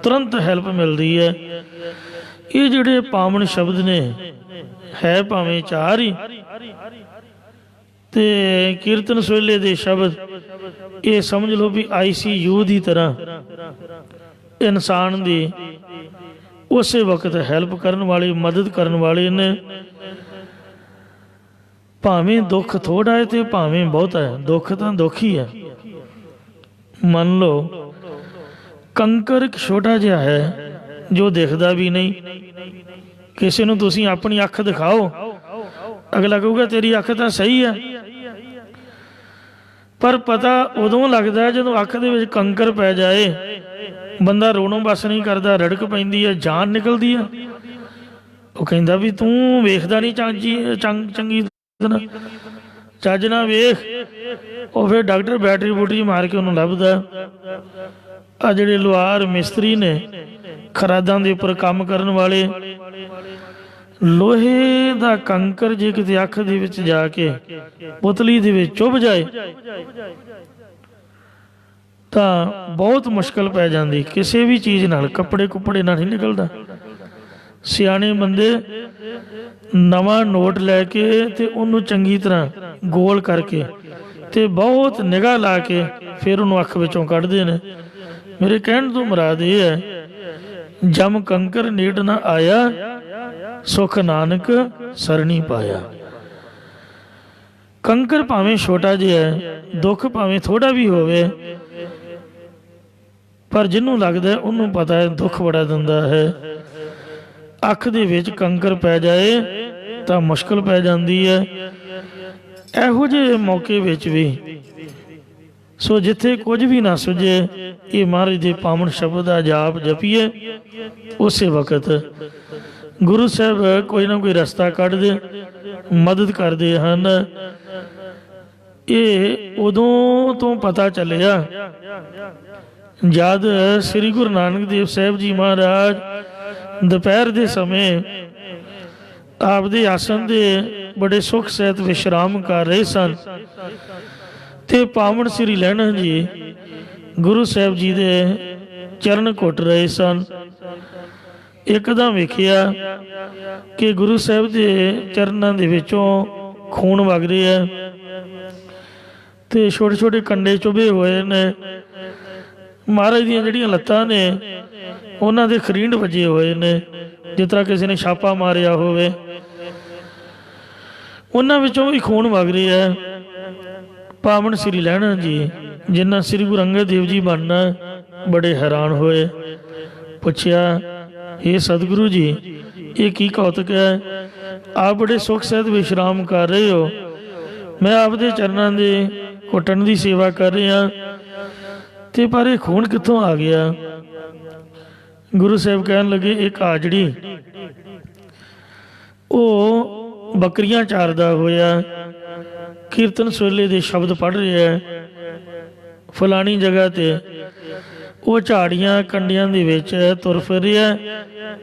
ਤੁਰੰਤ ਹੈਲਪ ਮਿਲਦੀ ਹੈ। ਇਹ ਜਿਹੜੇ ਪਾਵਨ ਸ਼ਬਦ ਨੇ ਹੈ ਭਾਵੇਂ ਚਾਰ ਹੀ, ਤੇ ਕੀਰਤਨ ਸੋਹਲੇ ਦੇ ਸ਼ਬਦ ਇਹ ਸਮਝ ਲਓ ਵੀ ICU ਦੀ ਤਰ੍ਹਾਂ ਇਨਸਾਨ ਦੀ ਉਸੇ ਵਕਤ ਹੈਲਪ ਕਰਨ ਵਾਲੇ, ਮਦਦ ਕਰਨ ਵਾਲੇ ਨੇ। ਭਾਵੇਂ ਦੁੱਖ ਥੋੜਾ ਹੈ ਤੇ ਭਾਵੇਂ ਬਹੁਤ ਹੈ, ਦੁੱਖ ਤਾਂ ਦੁੱਖ ਹੀ ਹੈ। ਮੰਨ ਲਓ ਕੰਕਰ ਇੱਕ ਛੋਟਾ ਜਿਹਾ ਹੈ ਜੋ ਦਿਖਦਾ ਵੀ ਨਹੀਂ। ਕਿਸੇ ਨੂੰ ਤੁਸੀਂ ਆਪਣੀ ਅੱਖ ਦਿਖਾਓ, ਅਗਲਾ ਕਹੂਗਾ ਤੇਰੀ ਅੱਖ ਤਾਂ ਸਹੀ ਹੈ, ਪਰ ਪਤਾ ਉਦੋਂ ਲੱਗਦਾ ਜਦੋਂ ਅੱਖ ਦੇ ਵਿੱਚ ਕੰਕਰ ਪੈ ਜਾਏ, ਬੰਦਾ ਰੋਣੋਂ ਬਸ ਨਹੀਂ ਕਰਦਾ, ਰੜਕ ਪੈਂਦੀ ਹੈ, ਜਾਨ ਨਿਕਲਦੀ ਹੈ। ਉਹ ਕਹਿੰਦਾ ਵੀ ਤੂੰ ਵੇਖਦਾ ਨਹੀਂ ਚੰਗੀ ਤਰ੍ਹਾਂ, ਚੱਜ ਨਾ ਵੇਖ। ਉਹ ਫਿਰ ਡਾਕਟਰ ਬੈਟਰੀ ਬੂਟਰੀ ਮਾਰ ਕੇ ਉਹਨੂੰ ਲੱਭਦਾ। ਆ ਜਿਹੜੇ ਲੁਹਾਰ ਮਿਸਤਰੀ ਨੇ, ਖਰਾਦਾਂ ਦੇ ਉੱਪਰ ਕੰਮ ਕਰਨ ਵਾਲੇ, ਲੋਹੇ ਦਾ ਕੰਕਰ ਜੇ ਕਿਤੇ ਅੱਖ ਦੇ ਵਿੱਚ ਜਾ ਕੇ ਪੁਤਲੀ ਦੇ ਵਿੱਚ ਚੁੱਭ ਜਾਏ ਤਾਂ ਬਹੁਤ ਮੁਸ਼ਕਲ ਪੈ ਜਾਂਦੀ। ਕਿਸੇ ਵੀ ਚੀਜ਼ ਨਾਲ, ਕੱਪੜੇ ਕੁੱਪੜੇ ਨਾਲ ਨਹੀਂ ਨਿਕਲਦਾ। ਸਿਆਣੇ ਬੰਦੇ ਨਵਾਂ ਨੋਟ ਲੈ ਕੇ ਤੇ ਉਹਨੂੰ ਚੰਗੀ ਤਰ੍ਹਾਂ ਗੋਲ ਕਰਕੇ ਤੇ ਬਹੁਤ ਨਿਗਾਹ ਲਾ ਕੇ ਫਿਰ ਉਹਨੂੰ ਅੱਖ ਵਿੱਚੋਂ ਕੱਢਦੇ ਨੇ। ਮੇਰੇ ਕਹਿਣ ਤੋਂ ਮੁਰਾਦ ਇਹ ਹੈ, ਜਮ ਕੰਕਰ ਨੇੜ ਨਾ ਆਇਆ, ਸੁਖ ਨਾਨਕ ਸਰਣੀ ਪਾਇਆ। ਕੰਕਰ ਭਾਵੇਂ ਛੋਟਾ ਜਿਹਾ ਹੈ, ਦੁੱਖ ਭਾਵੇਂ ਥੋੜਾ ਵੀ ਹੋਵੇ, ਪਰ ਜਿਹਨੂੰ ਲੱਗਦਾ ਉਹਨੂੰ ਪਤਾ ਹੈ ਦੁੱਖ ਬੜਾ ਦਿੰਦਾ ਹੈ। ਅੱਖ ਦੇ ਵਿੱਚ ਕੰਕਰ ਪੈ ਜਾਏ ਤਾਂ ਮੁਸ਼ਕਲ ਪੈ ਜਾਂਦੀ ਹੈ। ਇਹੋ ਜਿਹੇ ਮੌਕੇ ਵਿੱਚ ਵੀ ਸੋ ਜਿੱਥੇ ਕੁਝ ਵੀ ਨਾ ਸੁਝੇ, ਇਹ ਮਹਾਰਾਜ ਦੇ ਪਾਵਨ ਸ਼ਬਦ ਦਾ ਜਾਪ ਜਪੀਏ। ਉਸੇ ਵਕਤ ਗੁਰੂ ਸਾਹਿਬ ਕੋਈ ਨਾ ਕੋਈ ਰਸਤਾ ਕੱਢਦੇ, ਮਦਦ ਕਰਦੇ ਹਨ। ਇਹ ਉਦੋਂ ਤੋਂ ਪਤਾ ਚੱਲਿਆ ਜਦ ਸ੍ਰੀ ਗੁਰੂ ਨਾਨਕ ਦੇਵ ਸਾਹਿਬ ਜੀ ਮਹਾਰਾਜ ਦੁਪਹਿਰ ਦੇ ਸਮੇਂ ਆਪਦੇ ਆਸਣ ਦੇ ਬੜੇ ਸੁੱਖ ਸਹਿਤ ਵਿਸ਼ਰਾਮ ਕਰ ਰਹੇ ਸਨ ਤੇ ਪਾਵਨ ਸ੍ਰੀ ਲਹਿਣਾ ਜੀ ਗੁਰੂ ਸਾਹਿਬ ਜੀ ਦੇ ਚਰਨ ਘੁੱਟ ਰਹੇ ਸਨ। ਇੱਕਦਮ ਵੇਖਿਆ ਕਿ ਗੁਰੂ ਸਾਹਿਬ ਦੇ ਚਰਨਾਂ ਦੇ ਵਿੱਚੋਂ ਖੂਨ ਵਗ ਰਿਹਾ ਤੇ ਛੋਟੇ ਛੋਟੇ ਕੰਡੇ ਚੁਭੇ ਹੋਏ ਨੇ। ਮਹਾਰਾਜ ਦੀਆਂ ਜਿਹੜੀਆਂ ਲੱਤਾਂ ਨੇ ਉਹਨਾਂ ਦੇ ਖਰੀਂਡ ਵੱਜੇ ਹੋਏ ਨੇ, ਜਿਸ ਤਰ੍ਹਾਂ ਕਿਸੇ ਨੇ ਛਾਪਾ ਮਾਰਿਆ ਹੋਵੇ। ਉਹਨਾਂ ਵਿੱਚੋਂ ਵੀ ਖੂਨ ਵਗ ਰਿਹਾ। ਪਾਵਨ ਸ੍ਰੀ ਲਹਿਣਾ ਜੀ ਜਿਨ੍ਹਾਂ ਸ੍ਰੀ ਗੁਰੂ ਅੰਗਦ ਦੇਵ ਜੀ ਬਣਨਾ ਬੜੇ ਹੈਰਾਨ ਹੋਏ। ਪੁੱਛਿਆ, ਇਹ ਸਤਿਗੁਰੂ ਜੀ, ਇਹ ਕੀ ਕੌਤਕ ਹੈ? ਆਪ ਬੜੇ ਸੁੱਖ ਸਹਿਤ ਵਿਸ਼ਰਾਮ ਕਰ ਰਹੇ ਹੋ, ਮੈਂ ਆਪਦੇ ਚਰਨਾਂ ਦੇ ਘੁੱਟਣ ਦੀ ਸੇਵਾ ਕਰ ਰਿਹਾ ਤੇ ਪਰ ਇਹ ਖੂਨ ਕਿੱਥੋਂ ਆ ਗਿਆ? ਗੁਰੂ ਸਾਹਿਬ ਕਹਿਣ ਲੱਗੇ, ਇੱਕ ਆਜੜੀ ਉਹ ਬੱਕਰੀਆਂ ਚਾਰਦਾ ਹੋਇਆ ਕੀਰਤਨ ਸੋਹਲੇ ਦੇ ਸ਼ਬਦ ਪੜ੍ਹ ਰਿਹਾ, ਫਲਾਣੀ ਜਗ੍ਹਾ ਤੇ ਉਹ ਝਾੜੀਆਂ ਕੰਡਿਆਂ ਦੇ ਵਿੱਚ ਤੁਰ ਫਿਰ ਰਿਹਾ,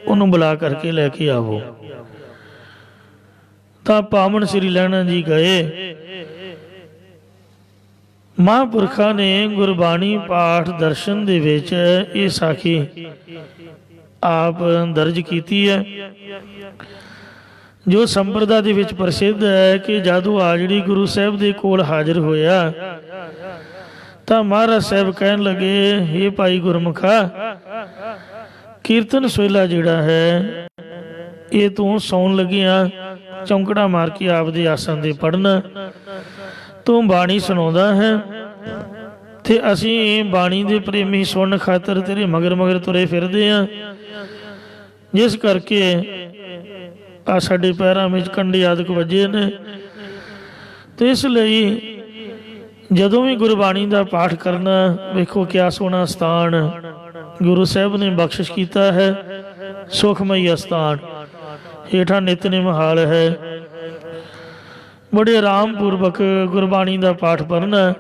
ਉਹਨੂੰ ਬੁਲਾ ਕਰਕੇ ਲੈ ਕੇ ਆਵੋ। ਤਾਂ ਪਾਵਨ ਸ੍ਰੀ ਲਹਿਣਾ ਜੀ ਗਏ। ਮਹਾਂਪੁਰਖਾਂ ਨੇ ਗੁਰਬਾਣੀ ਪਾਠ ਦਰਸ਼ਨ ਦੇ ਵਿੱਚ ਇਹ ਸਾਖੀ ਆਪ ਦਰਜ ਕੀਤੀ ਹੈ, ਜੋ ਸੰਪਰਦਾ ਦੇ ਵਿੱਚ ਪ੍ਰਸਿੱਧ ਹੈ ਕਿ ਜਦੋਂ ਆਜੜੀ ਗੁਰੂ ਸਾਹਿਬ ਦੇ ਕੋਲ ਹਾਜ਼ਰ ਹੋਇਆ ਤਾਂ ਮਹਾਰਾਜ ਸਾਹਿਬ ਕਹਿਣ ਲੱਗੇ, ਹੇ ਭਾਈ ਗੁਰਮੁਖਾ, ਕੀਰਤਨ ਸੋਹਿਲਾ ਜਿਹੜਾ ਹੈ ਇਹ ਤੂੰ ਸੌਣ ਲੱਗਿਆ ਚੌਂਕੜਾ ਮਾਰ ਕੇ ਆਪਦੇ ਆਸਣ ਦੇ ਪੜ੍ਹਨਾ। ਤੂੰ ਬਾਣੀ ਸੁਣਾਉਂਦਾ ਹੈ ਤੇ ਅਸੀਂ ਬਾਣੀ ਦੇ ਪ੍ਰੇਮੀ ਸੁਣਨ ਖਾਤਰ ਤੇਰੇ ਮਗਰ ਮਗਰ ਤੁਰੇ ਫਿਰਦੇ ਹਾਂ, ਜਿਸ ਕਰਕੇ ਆ ਸਾਡੇ ਪੈਰਾਂ ਵਿੱਚ ਕੰਡੇ ਆਦਿਕ ਵੱਜੇ ਨੇ। ਤੇ ਇਸ ਲਈ ਜਦੋਂ ਵੀ ਗੁਰਬਾਣੀ ਦਾ ਪਾਠ ਕਰਨਾ, ਵੇਖੋ ਕਿਆ ਸੋਹਣਾ ਸਥਾਨ ਗੁਰੂ ਸਾਹਿਬ ਨੇ ਬਖਸ਼ਿਸ਼ ਕੀਤਾ ਹੈ, ਸੁਖਮਈ ਅਸਥਾਨ। ਹੇਠਾਂ ਨਿਤਨੇਮ ਹਾਲ ਹੈ, ਬੜੇ ਆਰਾਮ ਪੂਰਵਕ ਗੁਰਬਾਣੀ ਦਾ ਪਾਠ ਪੜ੍ਹਨਾ।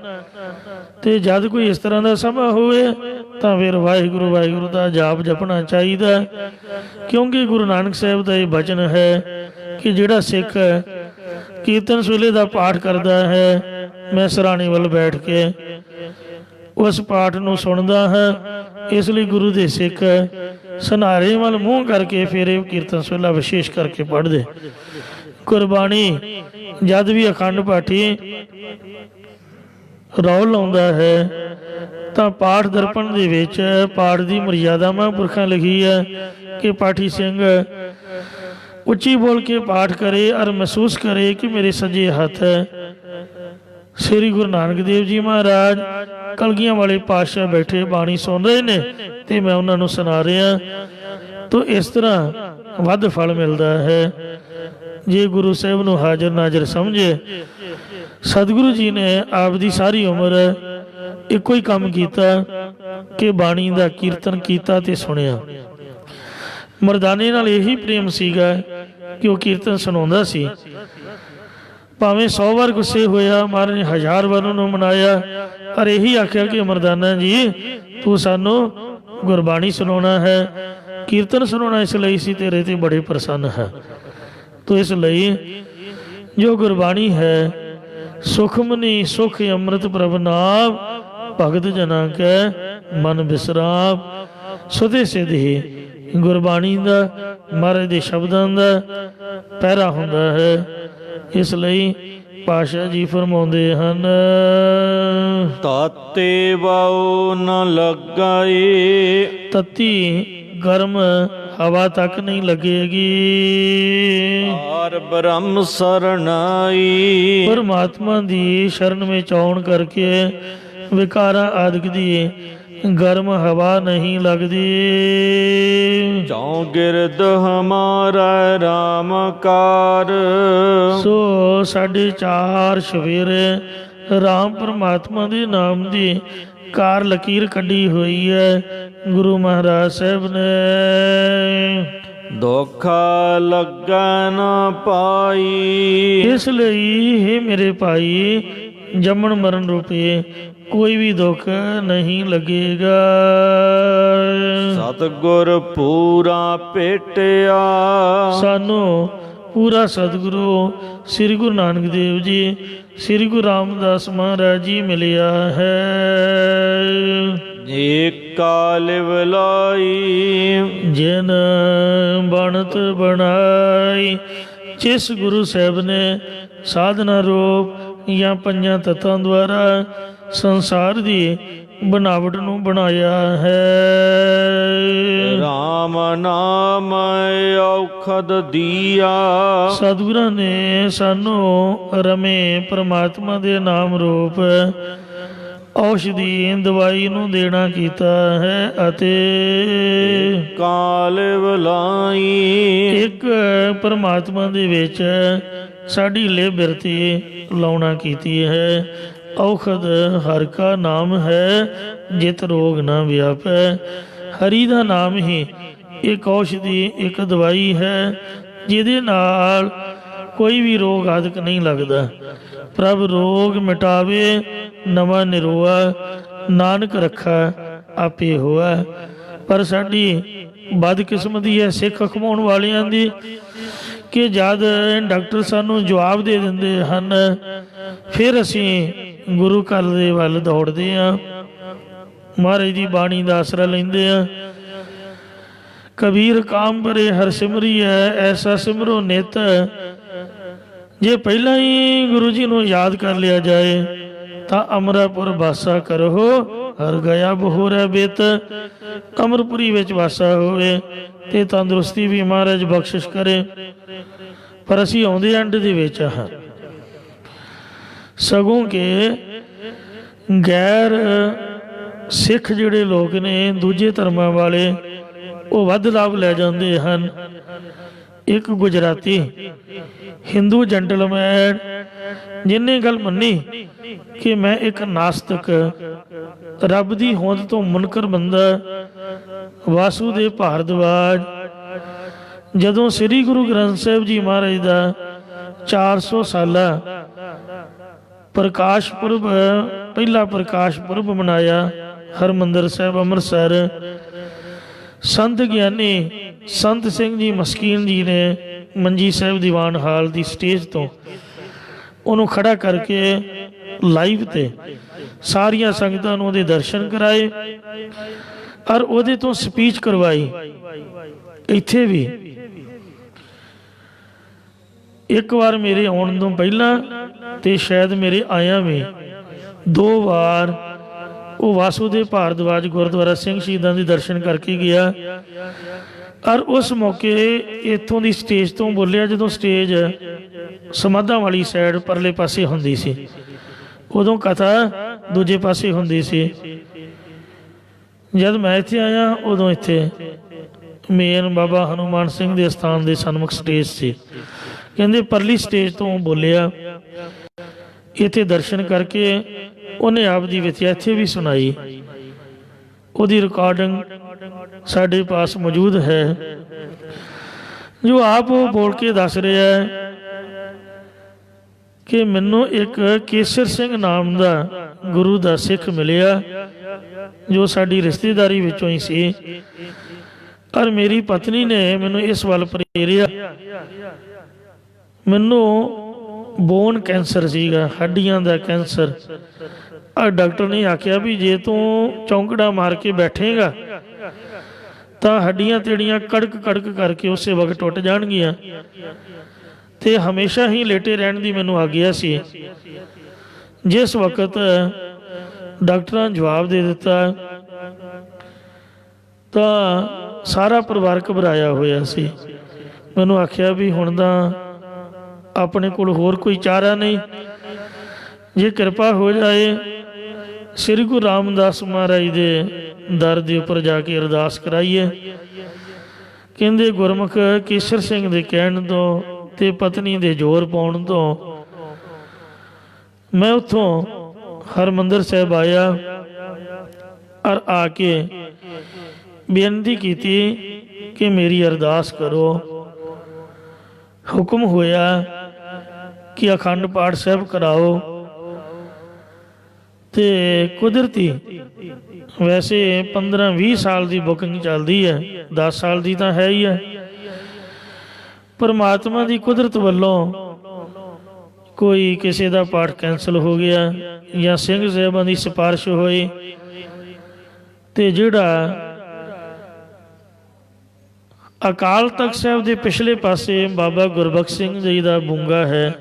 ਤੇ ਜਦ ਕੋਈ ਇਸ ਤਰ੍ਹਾਂ ਦਾ ਸਮਾਂ ਹੋਵੇ ਤਾਂ ਫਿਰ ਵਾਹਿਗੁਰੂ ਵਾਹਿਗੁਰੂ ਦਾ ਜਾਪ ਜਪਣਾ ਚਾਹੀਦਾ, ਕਿਉਂਕਿ ਗੁਰੂ ਨਾਨਕ ਸਾਹਿਬ ਦਾ ਇਹ ਬਚਨ ਹੈ ਕਿ ਜਿਹੜਾ ਸਿੱਖ ਕੀਰਤਨ ਸੋਹਿਲੇ ਦਾ ਪਾਠ ਕਰਦਾ ਹੈ, ਮੈਂ ਸਰਾਣੇ ਵੱਲ ਬੈਠ ਕੇ ਉਸ ਪਾਠ ਨੂੰ ਸੁਣਦਾ ਹਾਂ। ਇਸ ਲਈ ਗੁਰੂ ਦੇ ਸਿੱਖ ਸਨਾਰੇ ਵੱਲ ਮੂੰਹ ਕਰਕੇ ਫਿਰ ਇਹ ਕੀਰਤਨ ਸੋਹਿਲਾ ਵਿਸ਼ੇਸ਼ ਕਰਕੇ ਪੜ੍ਹਦੇ। ਗੁਰਬਾਣੀ ਜਦ ਵੀ ਅਖੰਡ ਪਾਠੀ ਰੌਲ ਲਾਉਂਦਾ ਹੈ ਤਾਂ ਪਾਠ ਦਰਪਣ ਦੇ ਵਿੱਚ ਪਾਠ ਦੀ ਮਰਿਆਦਾ ਮਹਾਂਪੁਰਖਾਂ ਲਿਖੀ ਹੈ ਕਿ ਪਾਠੀ ਸਿੰਘ ਉੱਚੀ ਬੋਲ ਕੇ ਪਾਠ ਕਰੇ ਔਰ ਮਹਿਸੂਸ ਕਰੇ ਕਿ ਮੇਰੇ ਸੱਜੇ ਹੱਥ ਸ੍ਰੀ ਗੁਰੂ ਨਾਨਕ ਦੇਵ ਜੀ ਮਹਾਰਾਜ ਕਲਗੀਆਂ ਵਾਲੇ ਪਾਤਸ਼ਾਹ ਬੈਠੇ ਬਾਣੀ ਸੁਣ ਰਹੇ ਨੇ ਤੇ ਮੈਂ ਉਹਨਾਂ ਨੂੰ ਸੁਣਾ ਰਿਹਾ। ਤਾਂ ਇਸ ਤਰ੍ਹਾਂ ਵੱਧ ਫਲ ਮਿਲਦਾ ਹੈ ਜੇ ਗੁਰੂ ਸਾਹਿਬ ਨੂੰ ਹਾਜ਼ਰ ਨਾਜ਼ਰ ਸਮਝੇ। ਸਤਿਗੁਰੂ ਜੀ ਨੇ ਆਪ ਦੀ ਸਾਰੀ ਉਮਰ ਇੱਕੋ ਹੀ ਕੰਮ ਕੀਤਾ ਕਿ ਬਾਣੀ ਦਾ ਕੀਰਤਨ ਕੀਤਾ ਤੇ ਸੁਣਿਆ। ਮਰਦਾਨੇ ਨਾਲ ਇਹੀ ਪ੍ਰੇਮ ਸੀਗਾ ਕਿ ਉਹ ਕੀਰਤਨ ਸੁਣਾਉਂਦਾ ਸੀ। ਭਾਵੇਂ 100 ਵਾਰ ਗੁੱਸੇ ਹੋਇਆ, ਮਹਾਰਾਜ ਨੇ 1000 ਵਾਰ ਉਹਨੂੰ ਮਨਾਇਆ, ਪਰ ਇਹੀ ਆਖਿਆ ਕਿ ਮਰਦਾਨਾ ਜੀ ਤੂੰ ਸਾਨੂੰ ਗੁਰਬਾਣੀ ਸੁਣਾਉਣਾ ਹੈ, ਕੀਰਤਨ ਸੁਣਾਉਣਾ ਇਸ ਲਈ ਸੀ ਤੇਰੇ ਤੇ ਬੜੇ ਪ੍ਰਸੰਨ ਹੈ। ਤੋ ਇਸ ਲਈ ਜੋ ਗੁਰਬਾਣੀ ਹੈ, ਸੁਖਮਨੀ ਸੁਖ ਅੰਮ੍ਰਿਤ ਪ੍ਰਭ ਨਾਮ, ਭਗਤ ਜਨਾਂ ਕੈ ਮਨ ਬਿਸਰਾਮ। ਸੁਦੇ ਸਿਧ ਹੀ ਗੁਰਬਾਣੀ ਦਾ, ਮਹਾਰਾਜ ਦੇ ਸ਼ਬਦਾਂ ਦਾ ਪਹਿਰਾ ਹੁੰਦਾ ਹੈ। ਇਸ ਲਈ ਪਾਤਸ਼ਾਹ ਜੀ ਫਰਮਾਉਂਦੇ ਹਨ, ਤਾਤੇ ਵਾਉ ਨ ਲਗਾਏ, ਤਤੀ ਗਰਮ ਹਵਾ ਤੱਕ ਨਹੀਂ ਲੱਗੇਗੀ। ਆਰ ਬ੍ਰਹਮ ਸਰਣਾਈ, ਪਰਮਾਤਮਾ ਦੀ ਸ਼ਰਨ ਵਿੱਚ ਆਉਣ ਕਰਕੇ ਵਿਕਾਰਾਂ ਆਦਿਕ ਦੀ ਗਰਮ ਹਵਾ ਨਹੀਂ ਲੱਗਦੀ। ਚਉ ਗਿਰਦ ਹਮਾਰਾ ਰਾਮ ਕਾਰ, ਸੋ ਸਾਡੇ ਚਾਰ ਸਵੇਰੇ ਰਾਮ ਪਰਮਾਤਮਾ ਦੇ ਨਾਮ ਦੀ ਕਾਰ ਲਕੀਰ ਕੱਢੀ ਹੋਈ ਹੈ ਗੁਰੂ ਮਹਾਰਾਜ ਸਾਹਿਬ ਨੇ। ਦੁੱਖਾ ਲੱਗਾ ਨਾ ਪਾਈ, ਇਸ ਲਈ हे ਮੇਰੇ ਭਾਈ, ਜੰਮਣ ਮਰਨ ਰੂਪੇ ਕੋਈ ਵੀ ਦੁੱਖ ਨਹੀਂ ਲੱਗੇਗਾ। ਸਤਿਗੁਰ ਪੂਰਾ ਭੇਟਿਆ, ਸਾਨੂੰ ਪੂਰਾ ਸਤਿਗੁਰੂ ਸ੍ਰੀ ਗੁਰੂ ਨਾਨਕ ਦੇਵ ਜੀ, ਸ੍ਰੀ ਗੁਰੂ ਰਾਮਦਾਸ ਮਹਾਰਾਜ ਜੀ ਮਿਲਿਆ ਹੈ। ਏਕਾ ਲਿਵ ਲਾਈ, ਜਿਨ ਬਣਤ ਬਣਾਈ, ਜਿਸ ਗੁਰੂ ਸਾਹਿਬ ਨੇ ਸਾਧਨਾ ਰੂਪ ਜਾਂ ਪੰਜਾਂ ਤੱਤਾਂ ਦੁਆਰਾ ਸੰਸਾਰ ਦੀ ਬਣਾਵਟ ਨੂੰ ਬਣਾਇਆ ਹੈ। ਰਾਮ ਨਾਮ ਔਖਦ ਦੀਆ, ਸਤਿਗੁਰਾਂ ਨੇ ਸਾਨੂੰ ਰਮੇ ਪਰਮਾਤਮਾ ਦੇ ਨਾਮ ਰੂਪ ਔਸ਼ਧੀ ਦਵਾਈ ਨੂੰ ਦੇਣਾ ਕੀਤਾ ਹੈ। ਅਤੇ ਕਾਲ ਵਲਾਈ, ਇੱਕ ਪਰਮਾਤਮਾ ਦੇ ਵਿੱਚ ਸਾਡੀ ਲਿਵ ਬਿਰਤੀ ਲਾਉਣਾ ਕੀਤੀ ਹੈ। ਔਖਦ ਹਰਿ ਕਾ ਨਾਮ ਹੈ, ਜਿਤ ਰੋਗ ਨਾ ਵਿਆਪੈ। ਹਰੀ ਦਾ ਨਾਮ ਹੀ ਇੱਕ ਔਸ਼ਧੀ, ਇੱਕ ਦਵਾਈ ਹੈ ਜਿਹਦੇ ਨਾਲ ਕੋਈ ਵੀ ਰੋਗ ਆਦਿਕ ਨਹੀਂ ਲੱਗਦਾ। ਪ੍ਰਭ ਰੋਗ ਮਿਟਾਵੇ ਨਵਾਂ ਨਿਰੋਆ, ਨਾਨਕ ਰੱਖਾ ਆਪੇ ਹੋਆ। ਪਰ ਸਾਡੀ ਬਦਕਿਸਮਤੀ ਹੈ ਸਿੱਖ ਅਖਵਾਉਣ ਵਾਲਿਆਂ ਦੀ ਕਿ ਜਦ ਡਾਕਟਰ ਸਾਨੂੰ ਜਵਾਬ ਦੇ ਦਿੰਦੇ ਹਨ, ਫਿਰ ਅਸੀਂ ਗੁਰੂ ਘਰ ਦੇ ਵੱਲ ਦੌੜਦੇ ਹਾਂ, ਮਹਾਰਾਜ ਦੀ ਬਾਣੀ ਦਾ ਆਸਰਾ ਲੈਂਦੇ ਹਾਂ। ਕਬੀਰ ਕਾਮ ਭਰੇ ਹਰਿ ਸਿਮਰੀ ਹੈ, ਐਸਾ ਸਿਮਰੋ ਨਿਤ। ਜੇ ਪਹਿਲਾਂ ਹੀ ਗੁਰੂ ਜੀ ਨੂੰ ਯਾਦ ਕਰ ਲਿਆ ਜਾਏ ਤਾਂ ਅਮਰਾਪੁਰ ਵਾਸਾ ਕਰੋ, ਹਰ ਗਿਆ ਬਹੋਰੇ ਬਿਤ। ਅਮਰਪੁਰੀ ਵਿੱਚ ਵਾਸਾ ਹੋਵੇ ਤੇ ਤੰਦਰੁਸਤੀ ਵੀ ਮਹਾਰਾਜ ਬਖਸ਼ਿਸ਼ ਕਰੇ। ਪਰ ਅਸੀਂ ਆਉਂਦੇ ਐਂਡ ਦੇ ਵਿੱਚ ਹਾਂ, ਸਗੋਂ ਕਿ ਗੈਰ ਸਿੱਖ ਜਿਹੜੇ ਲੋਕ ਨੇ, ਦੂਜੇ ਧਰਮਾਂ ਵਾਲੇ, ਉਹ ਵੱਧ ਲਾਭ ਲੈ ਜਾਂਦੇ ਹਨ। ਇੱਕ ਗੁਜਰਾਤੀ ਹਿੰਦੂ ਜੈਂਟਲਮੈਨ ਜਿਹਨੇ ਗੱਲ ਮੰਨੀ ਕਿ ਮੈਂ ਇੱਕ ਨਾਸਤਕ, ਰੱਬ ਦੀ ਹੋਂਦ ਤੋਂ ਮੁਨਕਰ ਬੰਦਾ, ਵਾਸੂਦੇਵ ਭਾਰਦਵਾਜ, ਜਦੋਂ ਸ੍ਰੀ ਗੁਰੂ ਗ੍ਰੰਥ ਸਾਹਿਬ ਜੀ ਮਹਾਰਾਜ ਦਾ 400 ਸਾਲਾ ਪ੍ਰਕਾਸ਼ ਪੁਰਬ, ਪਹਿਲਾ ਪ੍ਰਕਾਸ਼ ਪੁਰਬ ਮਨਾਇਆ ਹਰਿਮੰਦਰ ਸਾਹਿਬ ਅੰਮ੍ਰਿਤਸਰ, ਸੰਤ ਗਿਆਨੀ ਸੰਤ ਸਿੰਘ ਜੀ ਮਸਕੀਨ ਜੀ ਨੇ ਮੰਜੀ ਸਾਹਿਬ ਦੀਵਾਨ ਹਾਲ ਦੀ ਸਟੇਜ ਤੋਂ ਉਹਨੂੰ ਖੜਾ ਕਰਕੇ ਲਾਈਵ ਤੇ ਸਾਰੀਆਂ ਸੰਗਤਾਂ ਨੂੰ ਉਹਦੇ ਦਰਸ਼ਨ ਕਰਾਏ ਔਰ ਉਹਦੇ ਤੋਂ ਸਪੀਚ ਕਰਵਾਈ। ਇੱਥੇ ਵੀ ਇੱਕ ਵਾਰ ਮੇਰੇ ਆਉਣ ਤੋਂ ਪਹਿਲਾਂ ਤੇ ਸ਼ਾਇਦ ਮੇਰੇ ਆਇਆ ਵੀ 2 ਵਾਰ ਉਹ ਵਾਸੂਦੇਵ ਭਾਰਦਵਾਜ ਗੁਰਦੁਆਰਾ ਸਿੰਘ ਸ਼ਹੀਦਾਂ ਦੇ ਦਰਸ਼ਨ ਕਰਕੇ ਗਿਆ। ਔਰ ਉਸ ਮੌਕੇ ਇੱਥੋਂ ਦੀ ਸਟੇਜ ਤੋਂ ਬੋਲਿਆ, ਜਦੋਂ ਸਟੇਜ ਸਮਾਧਾਂ ਵਾਲੀ ਸਾਈਡ ਪਰਲੇ ਪਾਸੇ ਹੁੰਦੀ ਸੀ, ਉਦੋਂ ਕਥਾ ਦੂਜੇ ਪਾਸੇ ਹੁੰਦੀ ਸੀ। ਜਦ ਮੈਂ ਇੱਥੇ ਆਇਆ ਉਦੋਂ ਇੱਥੇ ਮੇਨ ਬਾਬਾ ਹਨੂੰਮਾਨ ਸਿੰਘ ਦੇ ਸਥਾਨ ਦੇ ਸਨਮੁਖ ਸਟੇਜ ਸੀ। ਕਹਿੰਦੇ ਪਰਲੀ ਸਟੇਜ ਤੋਂ ਬੋਲਿਆ, ਇੱਥੇ ਦਰਸ਼ਨ ਕਰਕੇ ਉਹਨੇ ਆਪ ਦੀ ਵਿਥਿਆ ਇੱਥੇ ਵੀ ਸੁਣਾਈ। ਉਹਦੀ ਰਿਕਾਰਡਿੰਗ ਸਾਡੇ ਪਾਸ ਮੌਜੂਦ ਹੈ, ਜੋ ਆਪ ਉਹ ਬੋਲ ਕੇ ਦੱਸ ਰਿਹਾ ਹੈ ਕਿ ਮੈਨੂੰ ਇੱਕ ਕੇਸਰ ਸਿੰਘ ਨਾਮ ਦਾ ਗੁਰੂ ਦਾ ਸਿੱਖ ਮਿਲਿਆ ਜੋ ਸਾਡੀ ਰਿਸ਼ਤੇਦਾਰੀ ਵਿੱਚੋਂ ਹੀ ਸੀ, ਔਰ ਮੇਰੀ ਪਤਨੀ ਨੇ ਮੈਨੂੰ ਇਸ ਵੱਲ ਪ੍ਰੇਰਿਆ ਮੈਨੂੰ ਬੋਨ ਕੈਂਸਰ ਸੀਗਾ, ਹੱਡੀਆਂ ਦਾ ਕੈਂਸਰ। ਡਾਕਟਰ ਨੇ ਆਖਿਆ ਵੀ ਜੇ ਤੂੰ ਚੌਂਕੜਾ ਮਾਰ ਕੇ ਬੈਠੇਗਾ ਤਾਂ ਹੱਡੀਆਂ ਤੇੜੀਆਂ ਕੜਕ ਕੜਕ ਕਰਕੇ ਉਸੇ ਵਕਤ ਟੁੱਟ ਜਾਣਗੀਆਂ, ਤੇ ਹਮੇਸ਼ਾ ਹੀ ਲੇਟੇ ਰਹਿਣ ਦੀ ਮੈਨੂੰ ਆਗਿਆ ਸੀ। ਜਿਸ ਵਕਤ ਡਾਕਟਰਾਂ ਜਵਾਬ ਦੇ ਦਿੱਤਾ ਤਾਂ ਸਾਰਾ ਪਰਿਵਾਰ ਘਬਰਾਇਆ ਹੋਇਆ ਸੀ। ਮੈਨੂੰ ਆਖਿਆ ਵੀ ਹੁਣ ਤਾਂ ਆਪਣੇ ਕੋਲ ਹੋਰ ਕੋਈ ਚਾਰਾ ਨਹੀਂ, ਜੇ ਕਿਰਪਾ ਹੋ ਜਾਏ ਸ੍ਰੀ ਗੁਰੂ ਰਾਮਦਾਸ ਮਹਾਰਾਜ ਦੇ ਦਰ ਦੇ ਉੱਪਰ ਜਾ ਕੇ ਅਰਦਾਸ ਕਰਾਈਏ। ਕਹਿੰਦੇ ਗੁਰਮੁਖ ਕੇਸਰ ਸਿੰਘ ਦੇ ਕਹਿਣ ਤੋਂ ਤੇ ਪਤਨੀ ਦੇ ਜ਼ੋਰ ਪਾਉਣ ਤੋਂ ਮੈਂ ਉੱਥੋਂ ਹਰਿਮੰਦਰ ਸਾਹਿਬ ਆਇਆ ਔਰ ਆ ਕੇ ਬੇਨਤੀ ਕੀਤੀ ਕਿ ਮੇਰੀ ਅਰਦਾਸ ਕਰੋ। ਹੁਕਮ ਹੋਇਆ ਕਿ ਅਖੰਡ ਪਾਠ ਸਾਹਿਬ ਕਰਾਓ। ਤੇ ਕੁਦਰਤੀ ਵੈਸੇ 15-20 ਸਾਲ ਦੀ ਬੁਕਿੰਗ ਚੱਲਦੀ ਹੈ, 10 ਸਾਲ ਦੀ ਤਾਂ ਹੈ ਹੀ ਹੈ। ਪਰਮਾਤਮਾ ਦੀ ਕੁਦਰਤ ਵੱਲੋਂ ਕੋਈ ਕਿਸੇ ਦਾ ਪਾਠ ਕੈਂਸਲ ਹੋ ਗਿਆ ਜਾਂ ਸਿੰਘ ਸਾਹਿਬਾਂ ਦੀ ਸਿਫਾਰਿਸ਼ ਹੋਈ, ਤੇ ਜਿਹੜਾ ਅਕਾਲ ਤਖਤ ਸਾਹਿਬ ਦੇ ਪਿਛਲੇ ਪਾਸੇ ਬਾਬਾ ਗੁਰਬਖਸ਼ ਸਿੰਘ ਜੀ ਦਾ ਬੁੰਗਾ ਹੈ,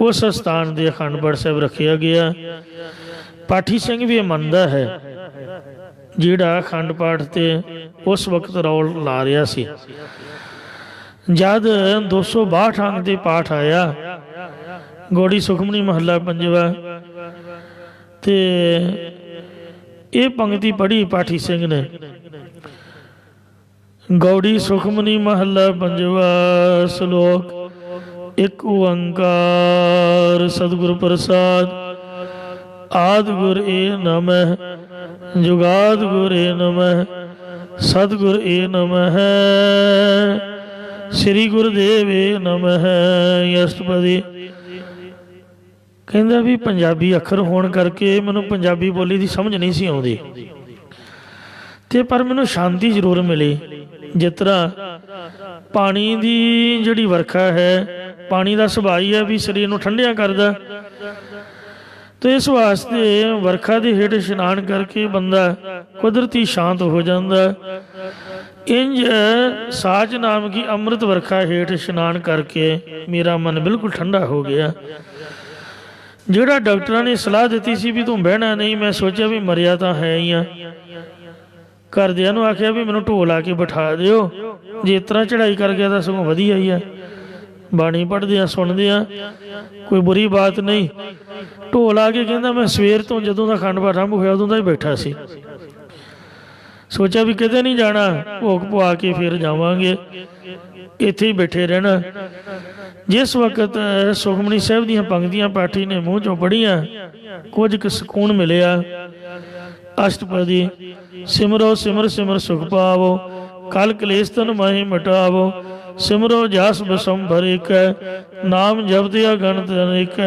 ਉਸ ਸਥਾਨ ਦੇ ਅਖੰਡ ਪਾਠ ਸਾਹਿਬ ਰੱਖਿਆ ਗਿਆ। ਪਾਠੀ ਸਿੰਘ ਵੀ ਇਹ ਮੰਨਦਾ ਹੈ ਜਿਹੜਾ ਅਖੰਡ ਪਾਠ ਤੇ ਉਸ ਵਕਤ ਰੌਲ ਲਾ ਰਿਹਾ ਸੀ। ਜਦ 262 ਅੰਗ ਦੇ ਪਾਠ ਆਇਆ, ਗੌੜੀ ਸੁਖਮਨੀ ਮਹੱਲਾ ਪੰਜਵਾ, ਤੇ ਇਹ ਪੰਕਤੀ ਪੜ੍ਹੀ ਪਾਠੀ ਸਿੰਘ ਨੇ, ਗੌੜੀ ਸੁਖਮਨੀ ਮਹੱਲਾ ਪੰਜਵਾ, ਸ਼ਲੋਕ ਇੱਕ ਓੰਕਾਰ ਸਤਿਗੁਰ ਪ੍ਰਸਾਦ। ਆਦ ਗੁਰ ਏ ਨਮਹਿ, ਜੁਗਾਦ ਗੁਰ ਏ ਨਮਹਿ, ਸਤਿਗੁਰ ਏ ਨਮਹਿ, ਸ੍ਰੀ ਗੁਰਦੇਵ ਏ ਨਮਹਿ। ਅਸ਼ਟਪਦੀ। ਕਹਿੰਦਾ ਵੀ ਪੰਜਾਬੀ ਅੱਖਰ ਹੋਣ ਕਰਕੇ ਮੈਨੂੰ ਪੰਜਾਬੀ ਬੋਲੀ ਦੀ ਸਮਝ ਨਹੀਂ ਸੀ ਆਉਂਦੀ, ਤੇ ਪਰ ਮੈਨੂੰ ਸ਼ਾਂਤੀ ਜ਼ਰੂਰ ਮਿਲੀ। ਜਿਸ ਤਰ੍ਹਾਂ ਪਾਣੀ ਦੀ ਜਿਹੜੀ ਵਰਖਾ ਹੈ, ਪਾਣੀ ਦਾ ਸੁਭਾਅ ਹੀ ਹੈ ਵੀ ਸਰੀਰ ਨੂੰ ਠੰਡਿਆ ਕਰਦਾ, ਤੇ ਇਸ ਵਾਸਤੇ ਵਰਖਾ ਦੇ ਹੇਠ ਇਸ਼ਨਾਨ ਕਰਕੇ ਬੰਦਾ ਕੁਦਰਤੀ ਸ਼ਾਂਤ ਹੋ ਜਾਂਦਾ। ਇੰਜ ਸਾਚ ਨਾਮ ਕੀ ਅੰਮ੍ਰਿਤ ਵਰਖਾ ਹੇਠ ਇਸ਼ਨਾਨ ਕਰਕੇ ਮੇਰਾ ਮਨ ਬਿਲਕੁਲ ਠੰਡਾ ਹੋ ਗਿਆ। ਜਿਹੜਾ ਡਾਕਟਰਾਂ ਨੇ ਸਲਾਹ ਦਿੱਤੀ ਸੀ ਵੀ ਤੂੰ ਬਹਿਣਾ ਨਹੀਂ, ਮੈਂ ਸੋਚਿਆ ਵੀ ਮਰਿਆ ਤਾਂ ਹੈ ਹੀ ਆ। ਘਰਦਿਆਂ ਨੂੰ ਆਖਿਆ ਵੀ ਮੈਨੂੰ ਢੋਲ ਲਾ ਕੇ ਬਿਠਾ ਦਿਓ, ਜੇ ਇਸ ਤਰ੍ਹਾਂ ਚੜ੍ਹਾਈ ਕਰ ਗਿਆ ਤਾਂ ਸਗੋਂ ਵਧੀਆ ਹੀ ਆ, ਬਾਣੀ ਪੜ੍ਹਦੇ ਆ ਸੁਣਦੇ ਆ, ਕੋਈ ਬੁਰੀ ਬਾਤ ਨਹੀਂ। ਢੋਲ ਆ ਕੇ ਕਹਿੰਦਾ ਮੈਂ ਸਵੇਰ ਤੋਂ ਜਦੋਂ ਦਾ ਅਖੰਡ ਪਾਠ ਆਰੰਭ ਹੋਇਆ ਉਦੋਂ ਦਾ ਹੀ ਬੈਠਾ ਸੀ, ਸੋਚਿਆ ਵੀ ਕਿਤੇ ਨਹੀਂ ਜਾਣਾ, ਭੋਗ ਪਵਾ ਕੇ ਫਿਰ ਜਾਵਾਂਗੇ, ਇੱਥੇ ਹੀ ਬੈਠੇ ਰਹਿਣਾ। ਜਿਸ ਵਕਤ ਸੁਖਮਨੀ ਸਾਹਿਬ ਦੀਆਂ ਪੰਕਤੀਆਂ ਪਾਠੀ ਨੇ ਮੂੰਹ ਚੋਂ ਪੜ੍ਹੀਆਂ, ਕੁਝ ਕੁ ਸਕੂਨ ਮਿਲਿਆ। ਅਸ਼ਟਪਦੀ। ਸਿਮਰੋ ਸਿਮਰ ਸਿਮਰ ਸੁਖ ਪਾਵੋ, ਕਲ ਕਲੇਸ਼ ਤਨ ਮਾਹੀ ਮਟਾਵੋ, ਸਿਮਰੋ ਜਸ ਬਸੰਭਰ ਏਕ, ਨਾਮ ਜਪਦਿਆ ਗਣਤ ਅਨੇਕ,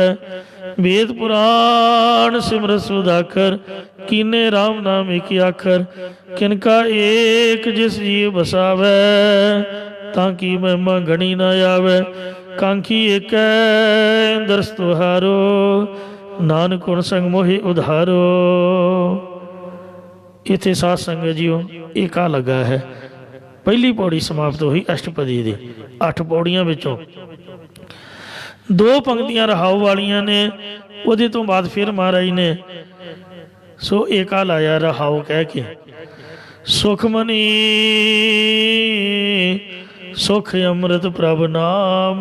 ਵੇਦ ਪੁਰਾਣ ਸਿਮਰ ਸੁਦਾਖਰ, ਕੀਨੇ ਰਾਮ ਨਾਮ ਏਕ ਆਖਰ, ਕਿਨਕਾ ਏਕ ਜਿਸ ਜੀਵ ਬਸਾਵੈ, ਤਾਂ ਕੀ ਮਹਿਮਾ ਗਣੀ ਨਾ ਆਵੈ, ਕਾਂਖੀ ਏਕੈ ਦਰਸ ਤੁਹਾਰੋ, ਨਾਨਕ ਗੁਣ ਸੰਗ ਮੋਹਿ ਉਧਾਰੋ। ਇੱਥੇ ਸਾਧ ਸੰਗਤ ਜੀਓ ਏਕਾ ਲੱਗਾ ਹੈ। ਪਹਿਲੀ ਪੌੜੀ ਸਮਾਪਤ ਹੋਈ ਅਸ਼ਟਪਦੀ ਦੀ। 8 ਪੌੜੀਆਂ ਵਿੱਚੋਂ 2 ਪੰਕਤੀਆਂ ਰਹਾਉ ਵਾਲੀਆਂ ਨੇ, ਉਹਦੇ ਤੋਂ ਬਾਅਦ ਫਿਰ ਮਹਾਰਾਜ ਨੇ ਸੋ ਏਕਾ ਲਾਇਆ ਰਹਾਉ ਕਹਿ ਕੇ। ਸੁਖਮਨੀ ਸੁਖ ਅੰਮ੍ਰਿਤ ਪ੍ਰਭ ਨਾਮ,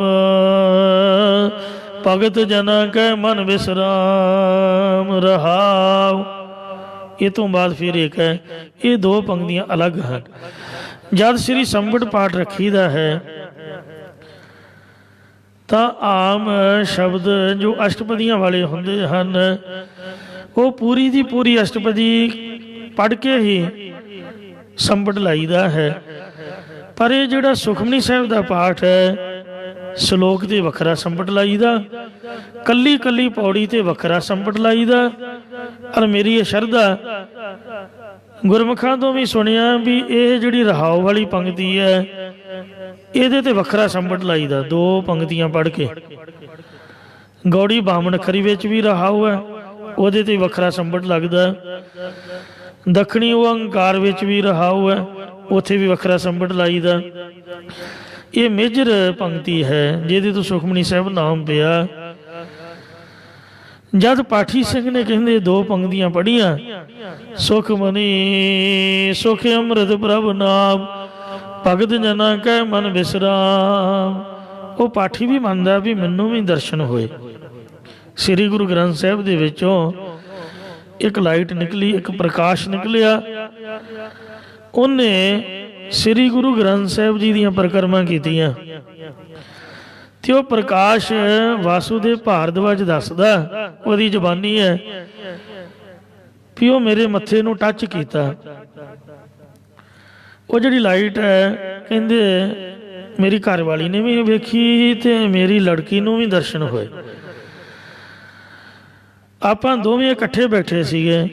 ਭਗਤ ਜਨਾ ਕੈ ਮਨ ਵਿਸਰਾਮ ਰਹਾਉ। ਇਹ ਤੋਂ ਬਾਅਦ ਫਿਰ ਇੱਕ ਹੈ। ਇਹ 2 ਪੰਕਤੀਆਂ ਅਲੱਗ ਹਨ। ਜਦ ਸ੍ਰੀ ਸੰਬੜ ਪਾਠ ਰੱਖੀਦਾ ਹੈ ਤਾਂ ਆਮ ਸ਼ਬਦ ਜੋ ਅਸ਼ਟਪਦੀਆਂ ਵਾਲੇ ਹੁੰਦੇ ਹਨ ਉਹ ਪੂਰੀ ਦੀ ਪੂਰੀ ਅਸ਼ਟਪਦੀ ਪੜ੍ਹ ਕੇ ਹੀ ਸੰਬੜ ਲਾਈਦਾ ਹੈ। ਪਰ ਇਹ ਜਿਹੜਾ ਸੁਖਮਨੀ ਸਾਹਿਬ ਦਾ ਪਾਠ ਹੈ ਸ਼ਲੋਕ ਤੇ ਵੱਖਰਾ ਸੰਬੜ ਲਾਈਦਾ, ਕੱਲੀ ਕੱਲੀ ਪੌੜੀ ਤੇ ਵੱਖਰਾ ਸੰਬੜ ਲਾਈਦਾ। ਔਰ ਮੇਰੀ ਇਹ ਸ਼ਰਧਾ ਗੁਰਮੁਖਾਂ ਤੋਂ ਵੀ ਸੁਣਿਆ ਵੀ ਇਹ ਜਿਹੜੀ ਰਹਾਉ ਵਾਲੀ ਪੰਕਤੀ ਹੈ ਇਹਦੇ ਤੇ ਵੱਖਰਾ ਸੰਬਟ ਲਾਈਦਾ, 2 ਪੰਕਤੀਆਂ ਪੜ੍ਹ ਕੇ। ਗੌੜੀ ਬਾਮਣ ਖਰੀ ਵਿੱਚ ਵੀ ਰਹਾਉ ਹੈ, ਉਹਦੇ ਤੇ ਵੱਖਰਾ ਸੰਬਟ ਲੱਗਦਾ। ਦੱਖਣੀ ਓਅੰਕਾਰ ਵਿੱਚ ਵੀ ਰਹਾਉ ਹੈ, ਉੱਥੇ ਵੀ ਵੱਖਰਾ ਸੰਬਟ ਲਾਈਦਾ। ਇਹ ਮੇਜਰ ਪੰਕਤੀ ਹੈ ਜਿਹਦੇ ਤੋਂ ਸੁਖਮਨੀ ਸਾਹਿਬ ਨਾਮ ਪਿਆ। ਜਦ ਪਾਠੀ ਸਿੰਘ ਨੇ ਕਹਿੰਦੇ 2 ਪੰਕਤੀਆਂ ਪੜ੍ਹੀਆਂ, ਸੁਖਮਨੀ ਸੁਖ ਅੰਮ੍ਰਿਤ ਪ੍ਰਭ ਨਾਮ, ਭਗਤ ਜਨਾਂ ਕੈ ਮਨ ਬਿਸਰਾਮ। ਉਹ ਪਾਠੀ ਵੀ ਮੰਨਦਾ ਵੀ ਮੈਨੂੰ ਵੀ ਦਰਸ਼ਨ ਹੋਏ। ਸ੍ਰੀ ਗੁਰੂ ਗ੍ਰੰਥ ਸਾਹਿਬ ਦੇ ਵਿੱਚੋਂ ਇੱਕ ਲਾਈਟ ਨਿਕਲੀ, ਇੱਕ ਪ੍ਰਕਾਸ਼ ਨਿਕਲਿਆ। ਉਹਨੇ ਸ੍ਰੀ ਗੁਰੂ ਗ੍ਰੰਥ ਸਾਹਿਬ ਜੀ ਦੀਆਂ ਪਰਿਕਰਮਾ ਕੀਤੀਆਂ ਤੇ ਉਹ ਪ੍ਰਕਾਸ਼ ਵਾਸੂਦੇਵ ਭਾਰਦਵਾਜ ਦੱਸਦਾ, ਉਹਦੀ ਜ਼ੁਬਾਨੀ ਹੈ ਵੀ ਉਹ ਮੇਰੇ ਮੱਥੇ ਨੂੰ ਟੱਚ ਕੀਤਾ। ਉਹ ਜਿਹੜੀ ਲਾਈਟ ਹੈ ਕਹਿੰਦੇ ਮੇਰੀ ਘਰਵਾਲੀ ਨੇ ਵੀ ਵੇਖੀ ਤੇ ਮੇਰੀ ਲੜਕੀ ਨੂੰ ਵੀ ਦਰਸ਼ਨ ਹੋਏ। ਆਪਾਂ ਦੋਵੇਂ ਇਕੱਠੇ ਬੈਠੇ ਸੀਗੇ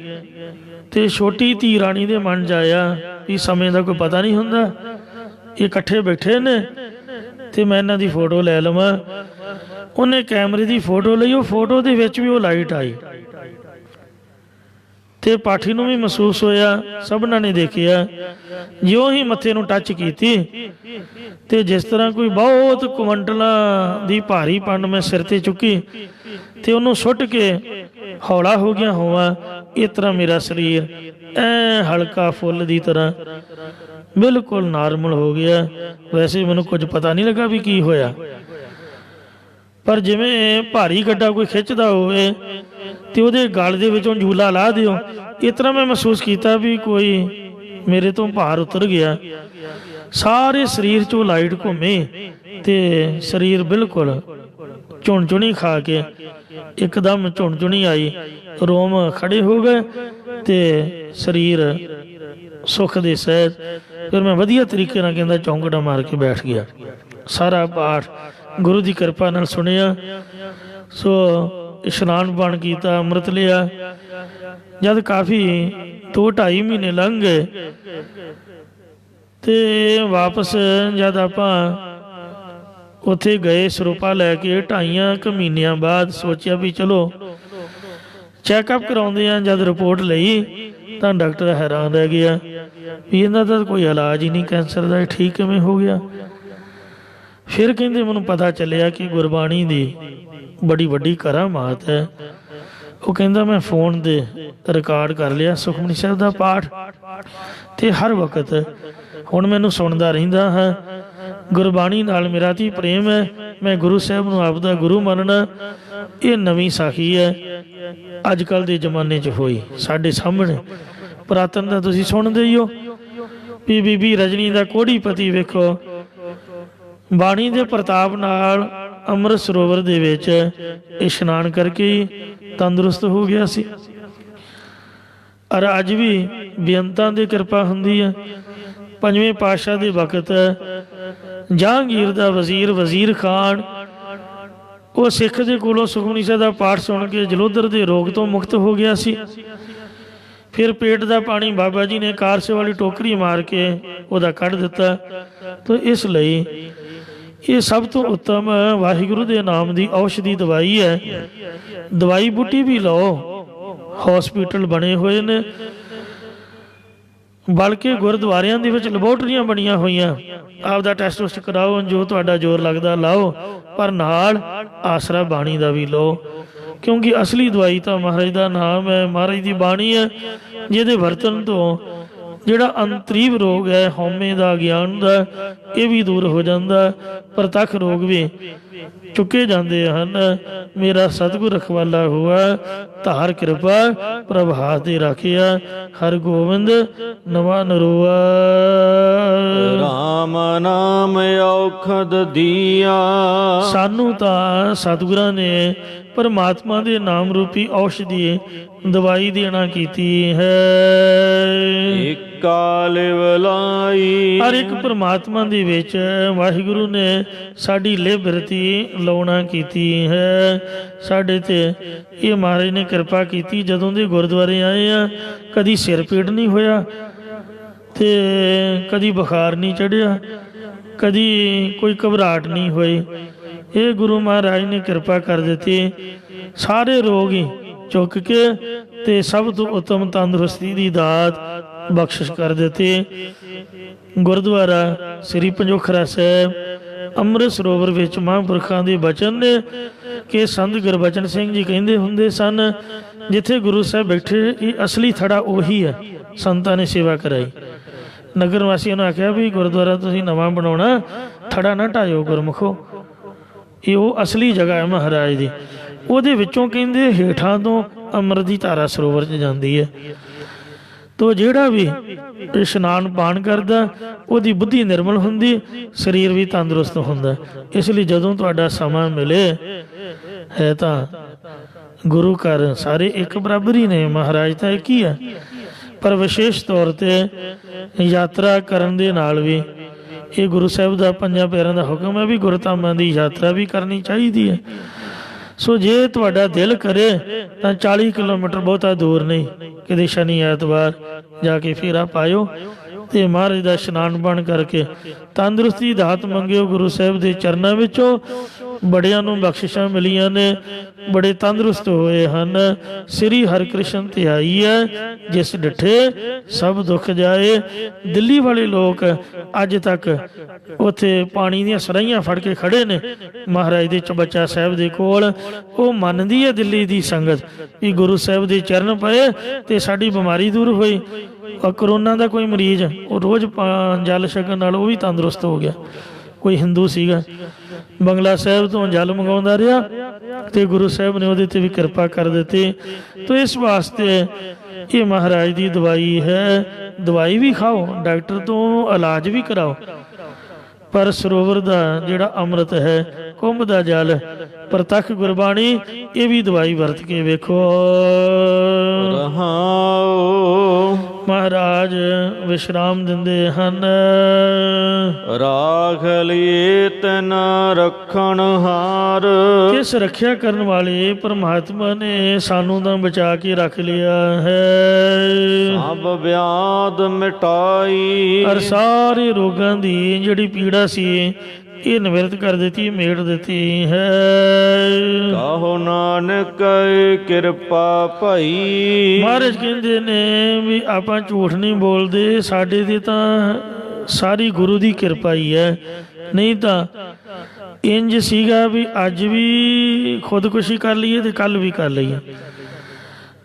ਤੇ ਛੋਟੀ ਧੀ ਰਾਣੀ ਦੇ ਮਨ 'ਚ ਆਇਆ ਵੀ ਸਮੇਂ ਦਾ ਕੋਈ ਪਤਾ ਨਹੀਂ ਹੁੰਦਾ, ਇਹ ਇਕੱਠੇ ਬੈਠੇ ਨੇ ਤੇ ਮੈਂ ਇਹਨਾਂ ਦੀ ਫੋਟੋ ਲੈ ਲਵਾਂ। ਉਹਨੇ ਕੈਮਰੇ ਦੀ ਫੋਟੋ ਲਈ, ਉਹ ਫੋਟੋ ਦੇ ਵਿੱਚ ਵੀ ਉਹ ਲਾਈਟ ਆਈ ਤੇ ਪਾਠੀ ਨੂੰ ਵੀ ਮਹਿਸੂਸ ਹੋਇਆ, ਸਭਨਾਂ ਨੇ ਦੇਖਿਆ। ਜਿਉਂ ਹੀ ਮੱਥੇ ਨੂੰ ਟੱਚ ਕੀਤੀ ਤੇ ਜਿਸ ਤਰ੍ਹਾਂ ਕੋਈ ਬਹੁਤ ਕੁਇੰਟਲਾਂ ਦੀ ਭਾਰੀ ਪੰਡ ਮੈਂ ਸਿਰ ਤੇ ਚੁੱਕੀ ਤੇ ਉਹਨੂੰ ਸੁੱਟ ਕੇ ਹੌਲਾ ਹੋ ਗਿਆ ਹੋਵਾਂ, ਇਸ ਤਰ੍ਹਾਂ ਮੇਰਾ ਸਰੀਰ ਐ ਹਲਕਾ ਫੁੱਲ ਦੀ ਤਰ੍ਹਾਂ ਬਿਲਕੁਲ ਨਾਰਮਲ ਹੋ ਗਿਆ। ਵੈਸੇ ਮੈਨੂੰ ਕੁਝ ਪਤਾ ਨਹੀਂ ਲੱਗਾ ਵੀ ਕੀ ਹੋਇਆ, ਪਰ ਜਿਵੇਂ ਭਾਰੀ ਗੱਡਾ ਕੋਈ ਖਿੱਚਦਾ ਹੋਵੇ ਤੇ ਉਹਦੇ ਗਲ ਦੇ ਵਿੱਚੋਂ ਝੂਲਾ ਲਾ ਦਿਓ, ਇਸ ਤਰ੍ਹਾਂ ਮੈਂ ਮਹਿਸੂਸ ਕੀਤਾ ਵੀ ਕੋਈ ਮੇਰੇ ਤੋਂ ਭਾਰ ਉਤਰ ਗਿਆ। ਸਾਰੇ ਸਰੀਰ 'ਚੋਂ ਲਾਈਟ ਘੁੰਮੀ ਤੇ ਸਰੀਰ ਬਿਲਕੁਲ ਝੁਣਝੁਣੀ ਖਾ ਕੇ ਇੱਕਦਮ ਝੁਣਝੁਣੀ ਆਈ, ਰੋਮ ਖੜੇ ਹੋ ਗਏ ਤੇ ਸਰੀਰ ਸੁੱਖ ਦੇ ਸਹਿਤ। ਫਿਰ ਮੈਂ ਵਧੀਆ ਤਰੀਕੇ ਨਾਲ ਕਹਿੰਦਾ ਚੌਂਕੜਾ ਮਾਰ ਕੇ ਬੈਠ ਗਿਆ। ਸਾਰਾ ਪਾਠ ਗੁਰੂ ਦੀ ਕਿਰਪਾ ਨਾਲ ਸੁਣਿਆ। ਸੋ ਇਸ਼ਨਾਨ ਪਾਣ ਕੀਤਾ, ਅੰਮ੍ਰਿਤ ਲਿਆ। ਜਦ ਕਾਫੀ 2-2.5 ਮਹੀਨੇ ਲੰਘ ਗਏ ਤੇ ਵਾਪਸ ਜਦ ਆਪਾਂ ਉੱਥੇ ਗਏ ਸਰੂਪਾ ਲੈ ਕੇ 2.5 ਮਹੀਨਿਆਂ ਬਾਅਦ, ਸੋਚਿਆ ਵੀ ਚਲੋ ਚੈੱਕਅਪ ਕਰਾਉਂਦੇ ਆ। ਜਦ ਰਿਪੋਰਟ ਲਈ ਤਾਂ ਡਾਕਟਰ ਹੈਰਾਨ ਰਹਿ ਗਿਆ ਵੀ ਇਹਨਾਂ ਦਾ ਕੋਈ ਇਲਾਜ ਹੀ ਨਹੀਂ ਕੈਂਸਰ ਦਾ, ਠੀਕ ਕਿਵੇਂ ਹੋ ਗਿਆ। ਫਿਰ ਕਹਿੰਦੇ ਮੈਨੂੰ ਪਤਾ ਚੱਲਿਆ ਕਿ ਗੁਰਬਾਣੀ ਦੀ ਬੜੀ ਵੱਡੀ ਕਰਾਮਾਤ ਹੈ। ਉਹ ਕਹਿੰਦਾ ਮੈਂ ਫੋਨ ਦੇ ਰਿਕਾਰਡ ਕਰ ਲਿਆ ਸੁਖਮਨੀ ਸਾਹਿਬ ਦਾ ਪਾਠ ਤੇ ਹਰ ਵਕਤ ਹੁਣ ਮੈਨੂੰ ਸੁਣਦਾ ਰਹਿੰਦਾ ਹਾਂ। ਗੁਰਬਾਣੀ ਨਾਲ ਮੇਰਾ ਅਤੀ ਪ੍ਰੇਮ ਹੈ, ਮੈਂ ਗੁਰੂ ਸਾਹਿਬ ਨੂੰ ਆਪਦਾ ਗੁਰੂ ਮੰਨਣਾ। ਇਹ ਨਵੀਂ ਸਾਖੀ ਹੈ, ਅੱਜ ਕੱਲ੍ਹ ਦੇ ਜ਼ਮਾਨੇ 'ਚ ਹੋਈ ਸਾਡੇ ਸਾਹਮਣੇ। ਪੁਰਾਤਨ ਦਾ ਤੁਸੀਂ ਸੁਣਦੇ ਹੀ ਹੋ ਵੀ ਬੀਬੀ ਰਜਨੀ ਦਾ ਕੋੜੀਪਤੀ ਵੇਖੋ, ਬਾਣੀ ਦੇ ਪ੍ਰਤਾਪ ਨਾਲ ਅੰਮ੍ਰਿਤ ਸਰੋਵਰ ਦੇ ਵਿੱਚ ਇਸ਼ਨਾਨ ਕਰਕੇ ਹੀ ਤੰਦਰੁਸਤ ਹੋ ਗਿਆ ਸੀ। ਔਰ ਅੱਜ ਵੀ ਬੇਅੰਤਾਂ ਦੀ ਕਿਰਪਾ ਹੁੰਦੀ ਹੈ। 5ਵੇਂ ਪਾਤਸ਼ਾਹ ਦੇ ਵਕਤ ਜਹਾਂਗੀਰ ਦਾ ਵਜ਼ੀਰ ਖਾਨ, ਉਹ ਸਿੱਖ ਦੇ ਕੋਲੋਂ ਸੁਖਮਨੀ ਸਾਹਿਬ ਦਾ ਪਾਠ ਸੁਣ ਕੇ ਜਲੋਧਰ ਦੇ ਰੋਗ ਤੋਂ ਮੁਕਤ ਹੋ ਗਿਆ ਸੀ। ਫਿਰ ਪੇਟ ਦਾ ਪਾਣੀ ਬਾਬਾ ਜੀ ਨੇ ਕਾਰਸੇ ਵਾਲੀ ਟੋਕਰੀ ਮਾਰ ਕੇ ਉਹਦਾ ਕੱਢ ਦਿੱਤਾ। ਤਾਂ ਇਸ ਲਈ ਇਹ ਸਭ ਤੋਂ ਉੱਤਮ ਵਾਹਿਗੁਰੂ ਦੇ ਨਾਮ ਦੀ ਔਸ਼ਧੀ ਦਵਾਈ ਹੈ। ਦਵਾਈ ਬੂਟੀ ਵੀ ਲਓ, ਹੌਸਪੀਟਲ ਬਣੇ ਹੋਏ ਨੇ, ਬਲਕਿ ਗੁਰਦੁਆਰਿਆਂ ਦੇ ਵਿੱਚ ਲੈਬੋਰਟਰੀਆਂ ਬਣੀਆਂ ਹੋਈਆਂ। ਆਪਦਾ ਟੈਸਟ ਟੁਸਟ ਕਰਾਓ, ਜੋ ਤੁਹਾਡਾ ਜ਼ੋਰ ਲੱਗਦਾ ਲਾਓ, ਪਰ ਨਾਲ ਆਸਰਾ ਬਾਣੀ ਦਾ ਵੀ ਲਓ, ਕਿਉਂਕਿ ਅਸਲੀ ਦਵਾਈ ਤਾਂ ਮਹਾਰਾਜ ਦਾ ਨਾਮ ਹੈ, ਮਹਾਰਾਜ ਦੀ ਬਾਣੀ ਹੈ, ਜਿਹਦੇ ਵਰਤਨ ਤੋਂ ਜਿਹੜਾ ਅੰਤਰੀਵ ਰੋਗ ਹੈ ਹਉਮੈ ਦਾ, ਗਿਆਨ ਦਾ, ਇਹ ਵੀ ਦੂਰ ਹੋ ਜਾਂਦਾ। ਪ੍ਰਤੱਖ ਰੋਗ ਵੀ ਚੁੱਕੇ ਜਾਂਦੇ ਹਨ। ਮੇਰਾ ਸਤਿਗੁਰ ਰਖਵਾਲਾ ਹੋਆ, ਧਾਰ ਕਿਰਪਾ ਪ੍ਰਭਾਤ ਦੇ ਰਾਖਿਆ। ਹਰ ਗੋਬਿੰਦ ਨਵਾਂ ਨਰੋਆ। ਰਾਮ ਨਾਮ ਔਖਦ ਦੀਆ। ਸਾਨੂੰ ਤਾਂ ਸਤਿਗੁਰਾਂ ਨੇ ਪਰਮਾਤਮਾ ਦੇ ਨਾਮ ਰੂਪੀ ਔਸ਼ਧੀ ਦਵਾਈ ਦੇਣਾ ਕੀਤੀ ਹੈ। ਕਾਲ ਵਲਾਈ। ਹਰ ਇੱਕ ਪਰਮਾਤਮਾ ਦੇ ਵਿੱਚ ਵਾਹਿਗੁਰੂ ਨੇ ਸਾਡੀ ਲਿਬਰਤੀ ਲਾਉਣਾ ਕੀਤੀ ਹੈ। ਸਾਡੇ ਤੇ ਇਹ ਮਹਾਰਾਜ ਨੇ ਕਿਰਪਾ ਕੀਤੀ। ਜਦੋਂ ਦੇ ਗੁਰਦੁਆਰੇ ਆਏ ਆ, ਕਦੀ ਸਿਰ ਪੀੜ ਨਹੀਂ ਹੋਇਆ ਤੇ ਕਦੀ ਬੁਖਾਰ ਨਹੀਂ ਚੜ੍ਹਿਆ, ਕਦੀ ਕੋਈ ਘਬਰਾਹਟ ਨਹੀਂ ਹੋਈ। ਇਹ ਗੁਰੂ ਮਹਾਰਾਜ ਨੇ ਕਿਰਪਾ ਕਰ ਦਿੱਤੀ, ਸਾਰੇ ਰੋਗ ਹੀ ਚੁੱਕ ਕੇ ਤੇ ਸਭ ਤੋਂ ਉੱਤਮ ਤੰਦਰੁਸਤੀ ਦੀ ਦਾਤ ਬਖਸ਼ਿਸ਼ ਕਰ ਦਿੱਤੀ। ਗੁਰਦੁਆਰਾ ਸ੍ਰੀ ਪੰਜੋਖਰਾ ਸਾਹਿਬ ਅੰਮ੍ਰਿਤ ਸਰੋਵਰ ਵਿੱਚ ਮਹਾਂਪੁਰਖਾਂ ਦੇ ਬਚਨ ਨੇ ਕਿ ਸੰਤ ਗੁਰਬਚਨ ਸਿੰਘ ਜੀ ਕਹਿੰਦੇ ਹੁੰਦੇ ਸਨ, ਜਿੱਥੇ ਗੁਰੂ ਸਾਹਿਬ ਬੈਠੇ ਇਹ ਅਸਲੀ ਥੜਾ ਉਹੀ ਹੈ, ਸੰਤਾਂ ਨੇ ਸੇਵਾ ਕਰਾਈ। ਨਗਰ ਵਾਸੀਆਂ ਨੂੰ ਆਖਿਆ ਵੀ ਗੁਰਦੁਆਰਾ ਤੁਸੀਂ ਨਵਾਂ ਬਣਾਉਣਾ, ਥੜਾ ਨਾ ਢਾਇਓ ਗੁਰਮੁਖੋ, ਇਹ ਉਹ ਅਸਲੀ ਜਗ੍ਹਾ ਹੈ ਮਹਾਰਾਜ ਦੀ। ਉਹਦੇ ਵਿੱਚੋਂ ਕਹਿੰਦੇ ਹੇਠਾਂ ਤੋਂ ਅੰਮ੍ਰਿਤ ਦੀ ਧਾਰਾ ਸਰੋਵਰ 'ਚ ਜਾਂਦੀ ਹੈ। ਤੋ ਜਿਹੜਾ ਵੀ ਇਸ਼ਨਾਨ ਪਾਣ ਕਰਦਾ ਉਹਦੀ ਬੁੱਧੀ ਨਿਰਮਲ ਹੁੰਦੀ, ਸਰੀਰ ਵੀ ਤੰਦਰੁਸਤ ਹੁੰਦਾ। ਇਸ ਲਈ ਜਦੋਂ ਤੁਹਾਡਾ ਸਮਾਂ ਮਿਲੇ ਹੈ ਤਾਂ ਗੁਰੂ ਘਰ ਸਾਰੇ ਇੱਕ ਬਰਾਬਰ ਹੀ ਨੇ, ਮਹਾਰਾਜ ਤਾਂ ਇੱਕ ਹੀ ਹੈ, ਪਰ ਵਿਸ਼ੇਸ਼ ਤੌਰ 'ਤੇ ਯਾਤਰਾ ਕਰਨ ਦੇ ਨਾਲ ਵੀ ਇਹ ਗੁਰੂ ਸਾਹਿਬ ਦਾ ਪੰਜਾਂ ਪਿਆਰਿਆਂ ਦਾ ਹੁਕਮ ਹੈ ਵੀ ਗੁਰਧਾਮਾਂ ਦੀ ਯਾਤਰਾ ਵੀ ਕਰਨੀ ਚਾਹੀਦੀ ਹੈ। ਸੋ ਜੇ ਤੁਹਾਡਾ ਦਿਲ ਕਰੇ ਤਾਂ 40 ਕਿਲੋਮੀਟਰ ਬਹੁਤਾ ਦੂਰ ਨਹੀਂ, ਕਿਤੇ ਸ਼ਨੀ ਐਤਵਾਰ ਜਾ ਕੇ ਫੇਰਾ ਪਾਇਓ ਤੇ ਮਹਾਰਾਜ ਦਾ ਇਸ਼ਨਾਨ ਪਾਣ ਕਰਕੇ ਤੰਦਰੁਸਤੀ ਦਾਤ ਮੰਗਿਓ ਗੁਰੂ ਸਾਹਿਬ ਦੇ ਚਰਨਾਂ ਵਿੱਚੋਂ। ਬੜਿਆਂ ਨੂੰ ਬਖਸ਼ਿਸ਼ਾਂ ਮਿਲੀਆਂ ਨੇ, ਬੜੇ ਤੰਦਰੁਸਤ ਹੋਏ ਹਨ। ਸ੍ਰੀ ਹਰਿਕ੍ਰਿਸ਼ਨ ਧਿਆਈ ਹੈ ਜਿਸ ਡਿਠੇ ਸਭ ਦੁੱਖ ਜਾਏ। ਦਿੱਲੀ ਵਾਲੇ ਲੋਕ ਅੱਜ ਤੱਕ ਉੱਥੇ ਪਾਣੀ ਦੀਆਂ ਸਰਾਈਆਂ ਫੜ ਕੇ ਖੜੇ ਨੇ ਮਹਾਰਾਜ ਦੇ ਚਬੱਚਾ ਸਾਹਿਬ ਦੇ ਕੋਲ। ਉਹ ਮੰਨਦੀ ਹੈ ਦਿੱਲੀ ਦੀ ਸੰਗਤ ਕਿ ਗੁਰੂ ਸਾਹਿਬ ਦੇ ਚਰਨ ਪਏ ਤੇ ਸਾਡੀ ਬਿਮਾਰੀ ਦੂਰ ਹੋਈ। ਕਰੋਨਾ ਦਾ ਕੋਈ ਮਰੀਜ਼ ਉਹ ਰੋਜ਼ ਜਲ ਛਕਣ ਨਾਲ ਉਹ ਵੀ ਤੰਦਰੁਸਤ ਹੋ ਗਿਆ। ਕੋਈ ਹਿੰਦੂ ਸੀਗਾ, ਬੰਗਲਾ ਸਾਹਿਬ ਤੋਂ ਜਲ ਮੰਗਵਾਉਂਦਾ ਰਿਹਾ ਤੇ ਗੁਰੂ ਸਾਹਿਬ ਨੇ ਉਹਦੇ ਤੇ ਵੀ ਕਿਰਪਾ ਕਰ ਦਿੱਤੀ। ਤੋ ਇਸ ਵਾਸਤੇ ਇਹ ਮਹਾਰਾਜ ਦੀ ਦਵਾਈ ਹੈ। ਦਵਾਈ ਵੀ ਖਾਓ, ਡਾਕਟਰ ਤੋਂ ਇਲਾਜ ਵੀ ਕਰਾਓ, ਪਰ ਸਰੋਵਰ ਦਾ ਜਿਹੜਾ ਅੰਮ੍ਰਿਤ ਹੈ, ਕੁੰਭ ਦਾ ਜਲ, ਪ੍ਰਤੱਖ ਗੁਰਬਾਣੀ, ਇਹ ਵੀ ਦਵਾਈ ਵਰਤ ਕੇ ਵੇਖੋ। ਰਹਾਉ ਮਹਾਰਾਜ ਵਿਸ਼ਰਾਮ ਦਿੰਦੇ ਹਨ। ਰਾਖ ਲਈਏ ਤਨ ਰੱਖਣ ਹਾਰ। ਕਿਸ ਰੱਖਿਆ ਕਰਨ ਵਾਲੇ ਪਰਮਾਤਮਾ ਨੇ ਸਾਨੂੰ ਤਾਂ ਬਚਾ ਕੇ ਰੱਖ ਲਿਆ ਹੈ। ਸਭ ਵਿਆਦ ਮਿਟਾਈ। ਔਰ ਸਾਰੇ ਰੋਗਾਂ ਦੀ ਜਿਹੜੀ ਪੀੜਾ ਸੀ ਇਹ ਨਿਵਰਤ ਕਰ ਦਿੱਤੀ, ਮੇਟ ਦਿੱਤੀ ਹੈ। ਕਹੋ ਨਾਨਕ ਕਿਰਪਾ ਭਈ। ਮਹਾਰਾਜ ਕਹਿੰਦੇ ਨੇ ਵੀ ਆਪਾਂ ਝੂਠ ਨਹੀਂ ਬੋਲਦੇ, ਸਾਡੇ ਤੇ ਤਾਂ ਸਾਰੀ ਗੁਰੂ ਦੀ ਕਿਰਪਾ ਹੀ ਹੈ। ਨਹੀਂ ਤਾਂ ਇੰਜ ਸੀਗਾ ਵੀ ਅੱਜ ਵੀ ਖੁਦਕੁਸ਼ੀ ਕਰ ਲਈਏ ਤੇ ਕੱਲ ਵੀ ਕਰ ਲਈਏ।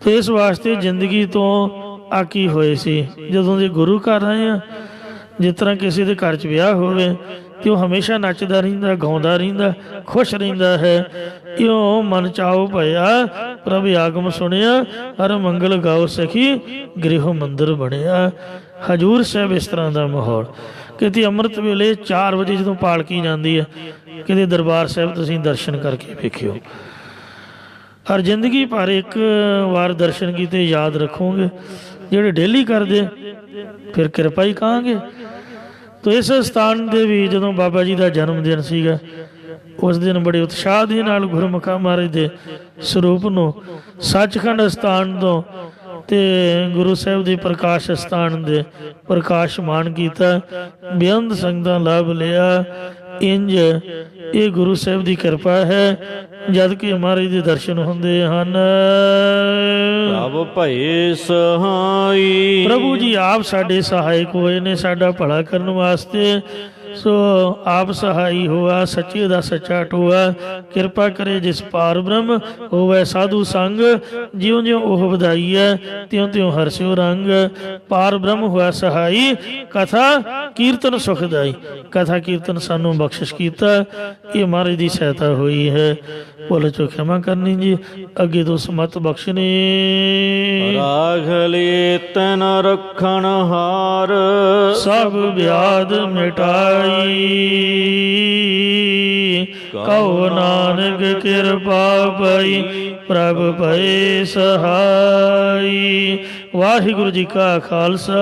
ਤੇ ਇਸ ਵਾਸਤੇ ਜ਼ਿੰਦਗੀ ਤੋਂ ਆਕੀ ਹੋਏ ਸੀ। ਜਦੋਂ ਦੇ ਗੁਰੂ ਘਰ ਆਏ ਆ, ਜਿਸ ਤਰ੍ਹਾਂ ਕਿਸੇ ਦੇ ਘਰ 'ਚ ਵਿਆਹ ਹੋਵੇ ਤੇ ਉਹ ਹਮੇਸ਼ਾ ਨੱਚਦਾ ਰਹਿੰਦਾ, ਗਾਉਂਦਾ ਰਹਿੰਦਾ, ਖੁਸ਼ ਰਹਿੰਦਾ ਹੈ। ਇਉਂ ਮਨ ਚਾਉ ਭਇਆ ਪ੍ਰਭ ਆਗਮ ਸੁਣਿਆ, ਹਰ ਮੰਗਲ ਗਾਓ ਸਖੀ ਗ੍ਰਹਿ ਮੰਦਰ ਬਣਿਆ। ਹਜੂਰ ਸਾਹਿਬ ਇਸ ਤਰ੍ਹਾਂ ਦਾ ਮਾਹੌਲ। ਕਿਤੇ ਅੰਮ੍ਰਿਤ ਵੇਲੇ 4 ਵਜੇ ਜਦੋਂ ਪਾਲਕੀ ਜਾਂਦੀ ਹੈ, ਕਿਤੇ ਦਰਬਾਰ ਸਾਹਿਬ ਤੁਸੀਂ ਦਰਸ਼ਨ ਕਰਕੇ ਵੇਖਿਓ। ਹਰ ਜ਼ਿੰਦਗੀ ਭਰ ਇੱਕ ਵਾਰ ਦਰਸ਼ਨ ਕੀਤੇ ਯਾਦ ਰੱਖੋਗੇ। ਜਿਹੜੇ ਡੇਲੀ ਕਰਦੇ ਫਿਰ ਕਿਰਪਾ ਹੀ ਕਹਾਂਗੇ। ਤੋ ਇਸ ਸਥਾਨ ਦੇ ਵੀ ਜਦੋਂ ਬਾਬਾ ਜੀ ਦਾ ਜਨਮ ਦਿਨ ਸੀਗਾ, ਉਸ ਦਿਨ ਬੜੇ ਉਤਸ਼ਾਹ ਦੇ ਨਾਲ ਗੁਰਮੁਖਾਂ ਮਹਾਰਾਜ ਦੇ ਸਰੂਪ ਨੂੰ ਸੱਚਖੰਡ ਸਥਾਨ ਤੋਂ ਤੇ ਗੁਰੂ ਸਾਹਿਬ ਦੇ ਪ੍ਰਕਾਸ਼ ਸਥਾਨ ਦੇ ਪ੍ਰਕਾਸ਼ਮਾਨ ਕੀਤਾ। ਬੇਅੰਤ ਸੰਗਤਾਂ ਲਾਭ ਲਿਆ। ਇੰਜ ਇਹ ਗੁਰੂ ਸਾਹਿਬ ਦੀ ਕਿਰਪਾ ਹੈ ਜਦ ਕਿ ਮਹਾਰਾਜ ਦੇ ਦਰਸ਼ਨ ਹੁੰਦੇ ਹਨ। ਪ੍ਰਭ ਭਏ ਸਹਾਈ। ਪ੍ਰਭੂ ਜੀ ਆਪ ਸਾਡੇ ਸਹਾਇਕ ਹੋਏ ਨੇ ਸਾਡਾ ਭਲਾ ਕਰਨ ਵਾਸਤੇ। ਸੋ ਆਪ ਸਹਾਈ ਹੋਆ, ਸੱਚੇ ਦਾ ਸੱਚਾ ਟੋਆ। ਕਿਰਪਾ ਕਰੇ ਜਿਸ ਪਾਰ ਬ੍ਰਹਮ ਹੋਵੇ ਸਾਧੂ ਸੰਗ। ਜਿਉਂ ਜਿਉਂ ਉਹ ਵਧਾਈ ਹੈ ਤਿਉਂ ਤਿਉਂ ਹਰਸਿਓ ਰੰਗ। ਪਾਰ ਬ੍ਰਹਮ ਹੋਇਆ ਸਹਾਈ, ਕਥਾ ਕੀਰਤਨ ਸੁਖਦਾਈ। ਕਥਾ ਕੀਰਤਨ ਸਾਨੂੰ ਬਖਸ਼ਿਸ਼ ਕੀਤਾ, ਇਹ ਮਹਾਰਾਜ ਦੀ ਸਹਾਇਤਾ ਹੋਈ ਹੈ। ਭੁੱਲ ਚੁੱਕ ਖਿਮਾ ਕਰਨੀ ਜੀ, ਅੱਗੇ ਤੋਂ ਸਮਤ ਬਖਸ਼ਣੀ। ਰਾਖ ਲਈਏ ਤਨ ਰੱਖਣ ਹਾਰ। ਸਭ ਵਿਆਦ ਮਿਟਾਈ। ਕਹੋ ਨਾਨਕ ਕਿਰਪਾ ਪਈ, ਪ੍ਰਭ ਭਏ ਸਹਾਈ। ਵਾਹਿਗੁਰੂ ਜੀ ਕਾ ਖਾਲਸਾ।